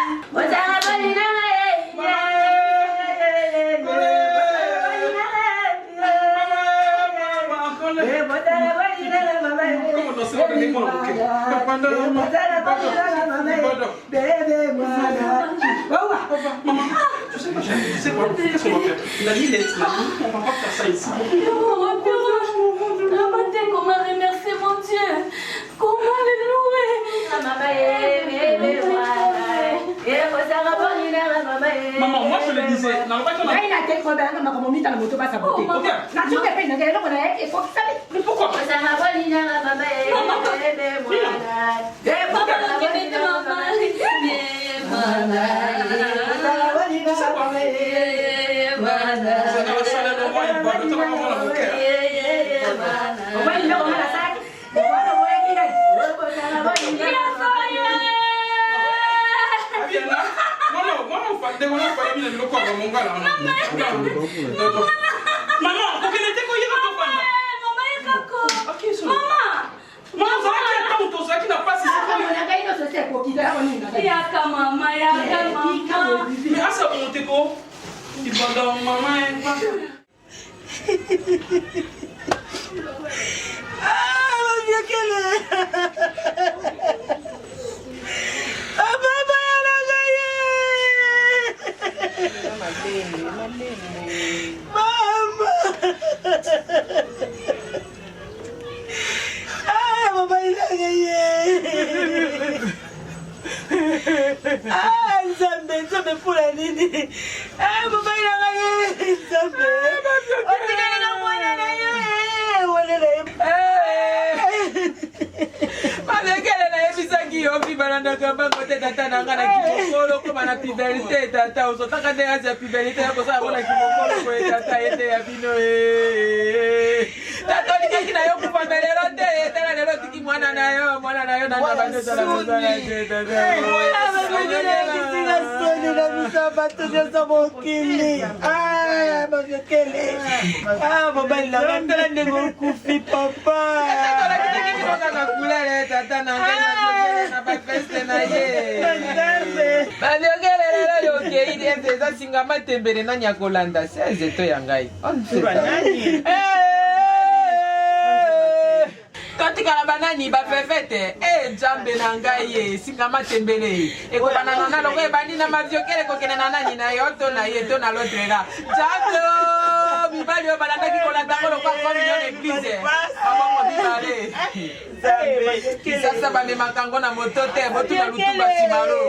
Tu sais quoi? Qu'est-ce qu'on va faire? La ligne est là, on va pas faire ça ici. Comment remercier mon Dieu? Comment le louer? Maman, moi je le disais. Mais pourquoi? Katika banani ba fefete jambe na ngai singama tembele e ko banana na loke bani na maviokele ko kenana nani na yoto na yeto na lotrera jambe mibali oyo balandaki kolanda ngo lokwa 3 millions d'église abongo mibale sasa bamemaka ngo na moto te botuna lutumba simalo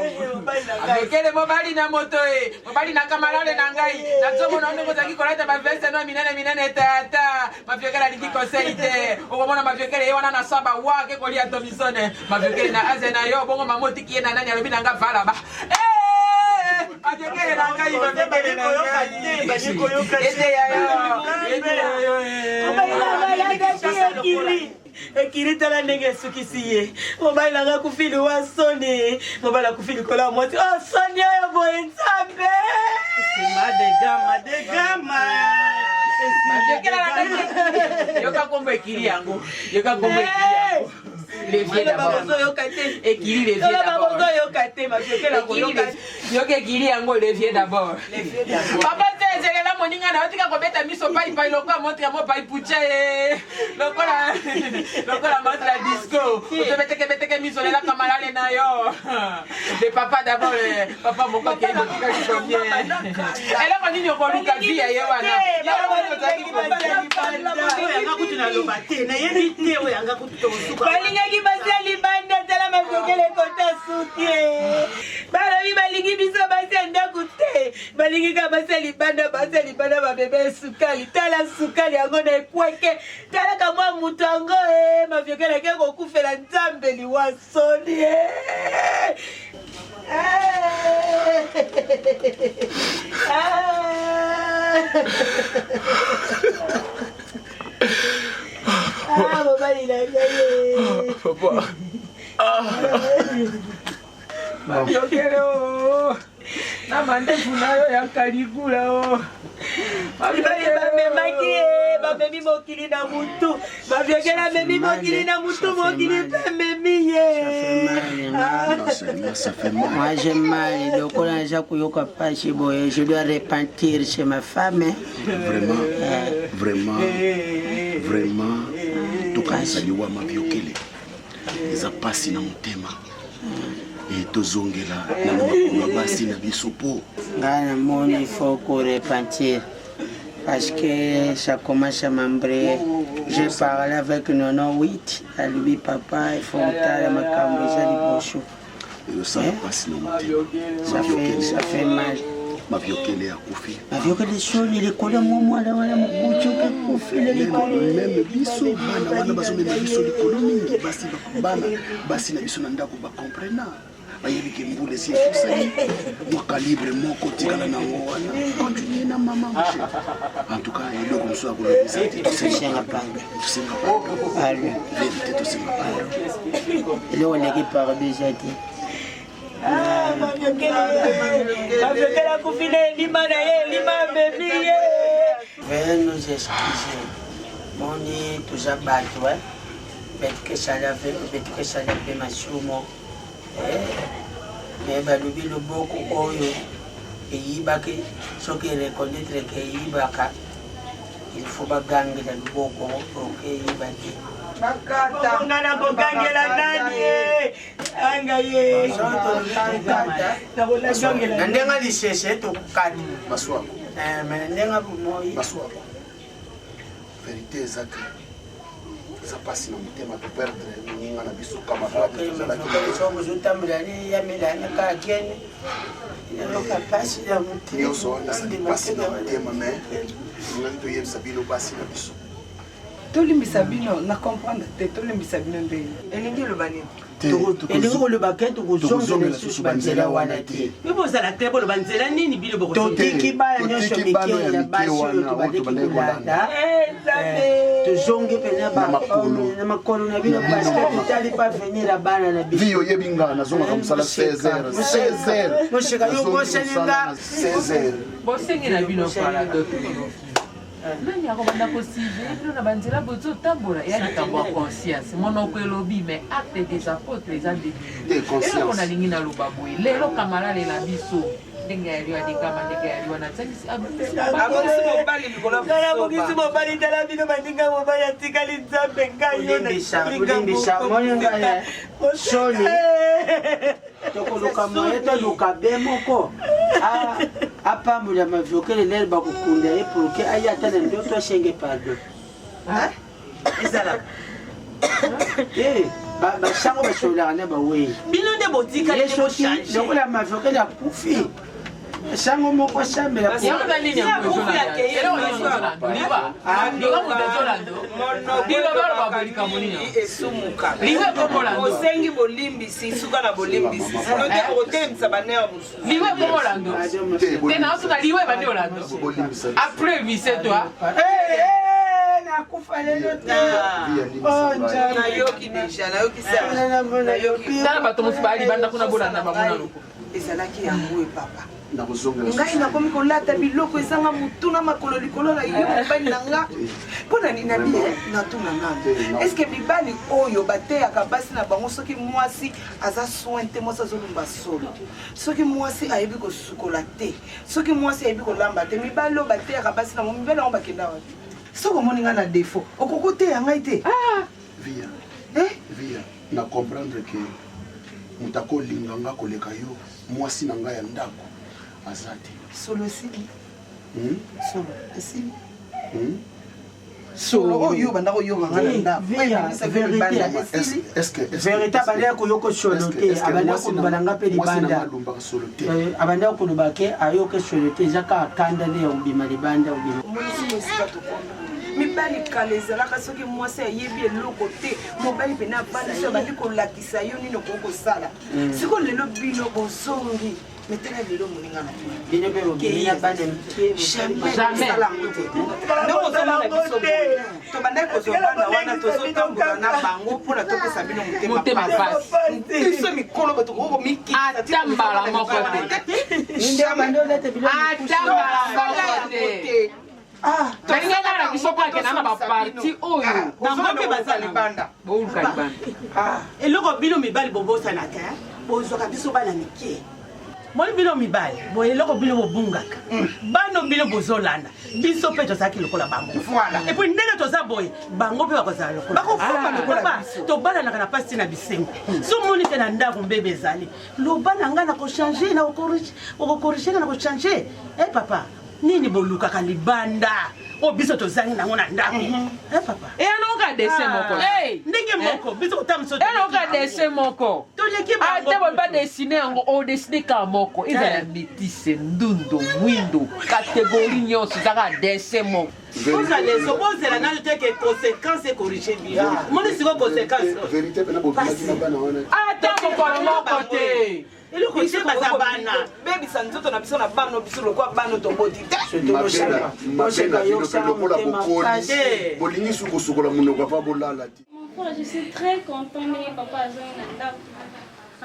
avekele mobali na moto mobali na kamalale na ngai nazomona ndenge ozalaki kolata baveste no minene tata mafiokele alingi kosei te okomona mafiokele ye wana na saba wake kolia tomisone mafiokele na aze na yo bongo mamotiki ye na nani alobi na nga valaba mafiokele na ngai mafiokele na ngai ekiri tala ndenge esukisi ye mobali nanga kufili wa soni mobali akufili kola mwasi soni oyo boye nzambe madegama yoka kombo ekiri yango levier d'abord ekiri levier d'abord yoka ekiri yango levier d'abord papa te ezelela moninga na otika kobeta miso pai lokola montre mo pai pucha lokola montre la disco otobeteke miso lela kamalale na yo le papa d'abord papa moko ke botika likomie eloko nini okoluka vi ya ye wana balingaki basia libanda tala mafokele kota suki balobi balingi biso basia ndako te balingika basia libanda babebe sukali tala sukali yango na ekweke tala kamwa mutu yango mafiokele ke kokufela nzambe liwasoni mobali na ngai papa mafiokele na mandefu nayo ya kaligula mibali bamemaki bamemi mokili na mutu mafiokele amemi mokili na mutu mokili mpe amemi ye Moi j'ai mal, donc on a déjà couillé pas chez boy, je dois repentir chez ma femme. Vraiment, tukazaliwa mafiokele eza pasi na motema tozongela na makola basi na biso po ngai namoni il faut qu'on repentir parce que ça commence à m'embrer. J'ai parlé avec Nono 8 à lui papa il faut tala makambo eza liboso ezosala pasi na motema ça fait mal mafiokele akufi mafiokele soni likolo mwana wana mobutu kekufile likolo meme biso bana wana bazomema biso likolo mingi basi na biso na ndako bakomprena bayebike mbula esi efusani mwakalibre moko tikala nango wana continue na mama moshe en tout cas eloko mosusu akolobisa te tosenga verité tosenga eloko eleki pardisa te mafiokele akufile elima na ye elima amemi ye veuillez nous excuser moni toza bato betukesala mpe masumo me balobi loboko oyo eyibaki soki ereconnaitre ke eyibaka il faut bagangela loboko oke eyiba te nga na kogangela nani anga ye na ndenga lisese tokukani me ndenga bomoi verité ezaka eza pasi na motema toperdre moninga na biso kamaradiozotambulani yamelani kakene eloka pasi na nyonso wana ezali pasi na motema me ngani toyebisa bino pasi na biso tolimbisa bino na comprendre te tolimbisa bino ndenge elingi eloba nini elingi koloba ke tokozongela susu banzela wana te bozala te boloba nzela nini bino totiki bana nyonso mike ya basi oyo tobandeki kolanda tozongi mpena na makolo na bino parceke totali pa venir ya bana na biso vi oyebi nga nazongaka mosala 16 mosheka yo boselinga bosengela bino paradoxe nani akobanda kosive bino na banzela bozotambola eya likambo ya conscience monoko elobi mais acte des apôtres eza debileloko nalingi naloba boye lelo kamalalela biso ndenge yaliwa likama ndenge yaliwa natangisi abokisi mobali tala bino baninga mobali atikali nzambe ngai yolimbisa moninga soni tokoluka moye toluka be moko apambola mavokele lelo bakukunda ye pour que aye ata na ndoto ashenge pardon ezalaka bashango basololaka na bawei bino nde botika lokola mavokele akufi sango moko asambela osengi bolimbisi suka na bolimbisi sino te okotelemisa banea nakufa lelo nayoki deja tala bato mosi balibanda kuna bolanda bamona loko ezalaki yango e papa ngai nakomi kolata biloko ezanga motuna makolo likolo na yo mobali na nga mpo na nini nabi natuna nanga estce mibali oyo bateyaka basi na bango soki mwasi aza soin te mwasi azolumba solo soki mwasi ayebi kosukola te soki mwasi ayebi kolamba te mibali oyo bateyaka basi na mo mibali yango bakenda wapi soki omoni nga na defo okokoteya ngai te via na comprendre ke moto akolinga nga koleka yo mwasi na ngai ya ndako aza te solo esili solo esili solo oyo bandako oyonga nga na ndako abandaki koyoka solo te abandaki koloba na nga mpe libanda abandaki koloba ke ayoka solo te eza kaka kanda nde ya kobima libanda omonisi esika tokondo mibali kala ezalaka soki mwasi ayebi eloko te mobali pene abanda so abandi kolakisa yo nini okoki kosala sikoyo lelo bino bozongi metela lelo moninga na bino mpe bobimina bana tobandaki kozwa bana wana tozotambola na bango mpona topesa bino motema pasi biso mikolo bato koko mikita mbala moko te tolingana biso kwake nana baparti oyo bango mpe baza libanda boluka libanda eloko bino mibali bobosanaka bozwaka biso bana mike moni bino mibali boye eloko bino bobungaka bano bino bozolanda biso mpe tozalaki lokola bango epuis ndenge toza boye bango mpe bakozala lokola tobalanaka na pasi na bisengo so moni te na ndako mbebe ezali loba na ngai na kochange na okokorige nga na kochange e papa nini bolukaka libanda o biso tozangi nango na ndako papa eyanoka dese moko ndenge moko biso kotamisa eyanoka dese moko ate boli badesine yango odesine ka moko ezala métise ndundo mwindo kategori nyonso ezaka dese moko ozala nano te ke conséquence ecorrige bien moni siko conséquence ata mokolo moko te eloko te baza bana bebisa nzoto na biso na bano biso lokwa bano toboti te lokola bokoli bolingi sukosukola monoko apa bolala te. Je suis très contente de papa Azonanda.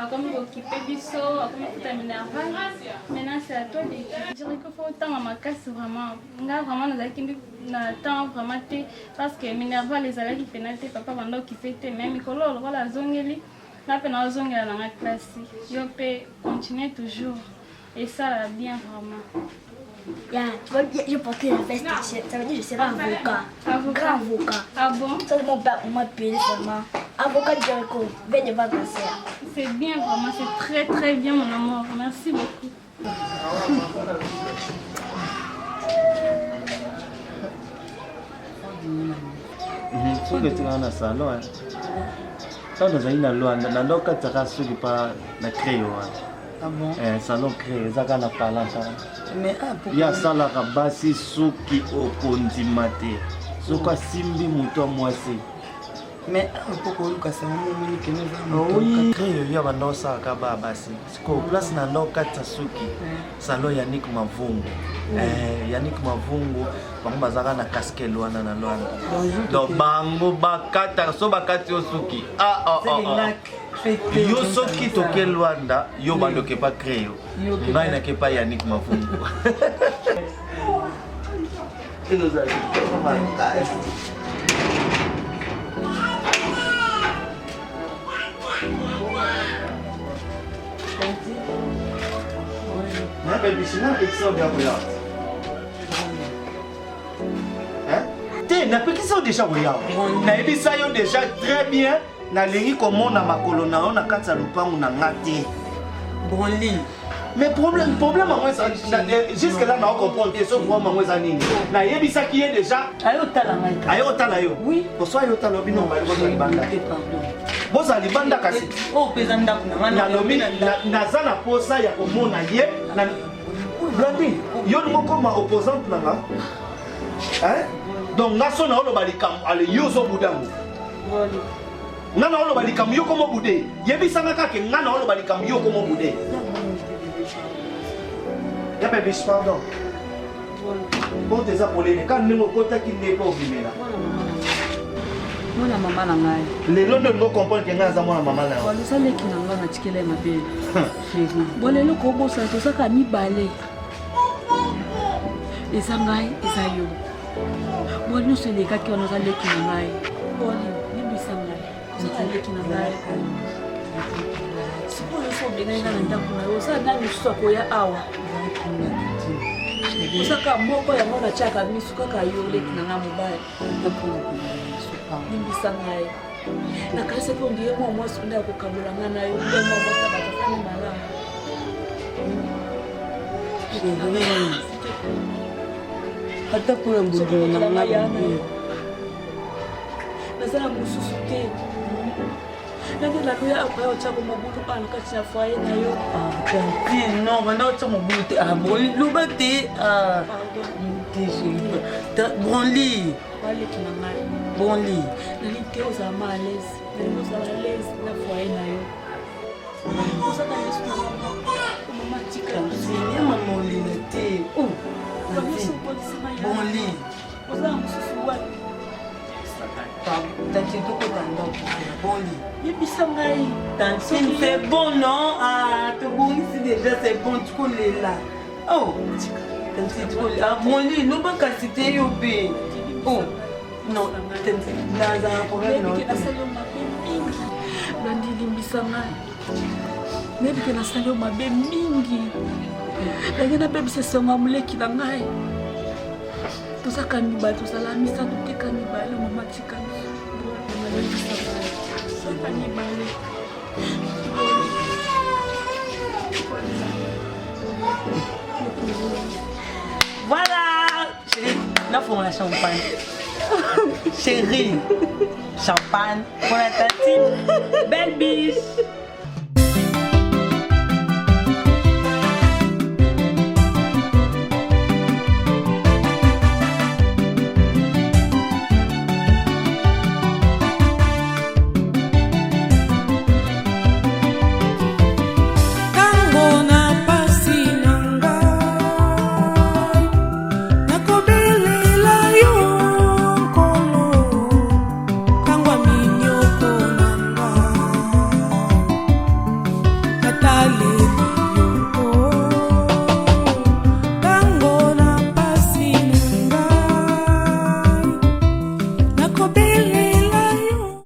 Comme occupé biso, comme écoute Minerva. Maintenant c'est à toi de je dirais qu'il faut autant à ma casse vraiment. Nga vraiment nous avons na temps vraiment parce que Minerva les allait qui pénalité papa pendant occupé te même Mikolo voilà Zongeli. Là pendant Zongeli dans ma classe. Je peux continuer toujours et ça va bien vraiment. Yeah, tu vois, je portais la veste, ça veut dire que je serai avocat. Grand avocat. Ah bon? Ça, mon père m'a payé seulement. Avocat de Jericho, veille de cancer. C'est bien, vraiment, c'est très très bien, mon amour. Merci beaucoup. soki tika na salon ntango tozali na lwanda na ndoka tiaka soki mpa na creo wana salon creo eza kaka na palanta ye asalaka basi soki okondima te soki asimbi moto ya mwasi creo ya banda osalaka ba basi siko place na ndo kati ya soki salon yanik mavungu Yannick Mavungu bango bazaka na casquette wana na lwana donc bango bakata so bakati osuki yo soki toke Lwanda yo bandoke pa creo ngai nake pa Yannick Mavungu baby, she's not excited te napekisa yo deja koyawa nayebisa yo deja très bien nalingi komona makolo na yo na kati ya lupangu na nga te Broli Mais problème moi ça jusque là na comprendre que sauf moi moi ça nini. Na yebisa qui est déjà ayo tala ngai. Ayo tala yo. Oui. Pour soi ayo tala bino ba ko banda. Boza libanda kasi. Oh pesa ndako na na lomi na zana posa ya komona ye na Blondine, yo moko ma opposante nanga. Hein? Donc ngaso na olo balikam ale yozo budango. Ngana olo balikam yo komo bude. Yebisa ngaka ke ngana olo balikam yo komo bude. Ya bébé, pardon. Bon tes appelés, quand nous kota ki ne pas vimela. Mwana mama na ngai. Lelo ndo ngo comprendre ke ngaza mwana mama na. Walo sale ki na nga na tikele mabe. Bolelo ko bosa to saka mibale. Eza ngai, eza yo. Bolo sele ka ki ono sale ki na ngai. Bolo ni bisa ngai. Sale ki na ngai. Sipo yo so benga na ndako na yo sa na misusa ko ya awa. Osaka moko ya mona chaka misuka ka yo leki na nga mobile. Nimbisa ngai. Na kasi po ndiye mwa mwasi nda kukamula nga na yo ndiye mwa mwasi batafanya malamu. Hata kuna mbudu na ngapi. Nasala mususu te. Nande la kuya akwa chako mabutu ana kati na faye na yo. Tanti non, banda cha mabutu boli lubate Bonli. Wale kina ngai. Bonli. Nali te oza malaise. Nali oza malaise na faye na yo. Oza na yesu na mama tika. Ya mama olina te. Oh. Bonli. Oza mususu wale. Tanti toko tanda Bonli. Yebisa ngai. Tantine, c'est bon, non? Ah, te bon ici déjà, c'est bon, tu connais là. Oh, Tantine, tu connais. Ah, bon, lui, nous pas qu'à citer Yobé. Oh, non, Tantine, là, ça a un problème, non? Blandi limbisa ngai. Nebi ke nasali mabe mingi. Ndenge nabebisa songa muleki na ngai. Tozaka mibale, tozala misato te kanibale, mama tika. Voilà, chérie, là faut la champagne. Chérie, champagne pour la tatine. Belle biche.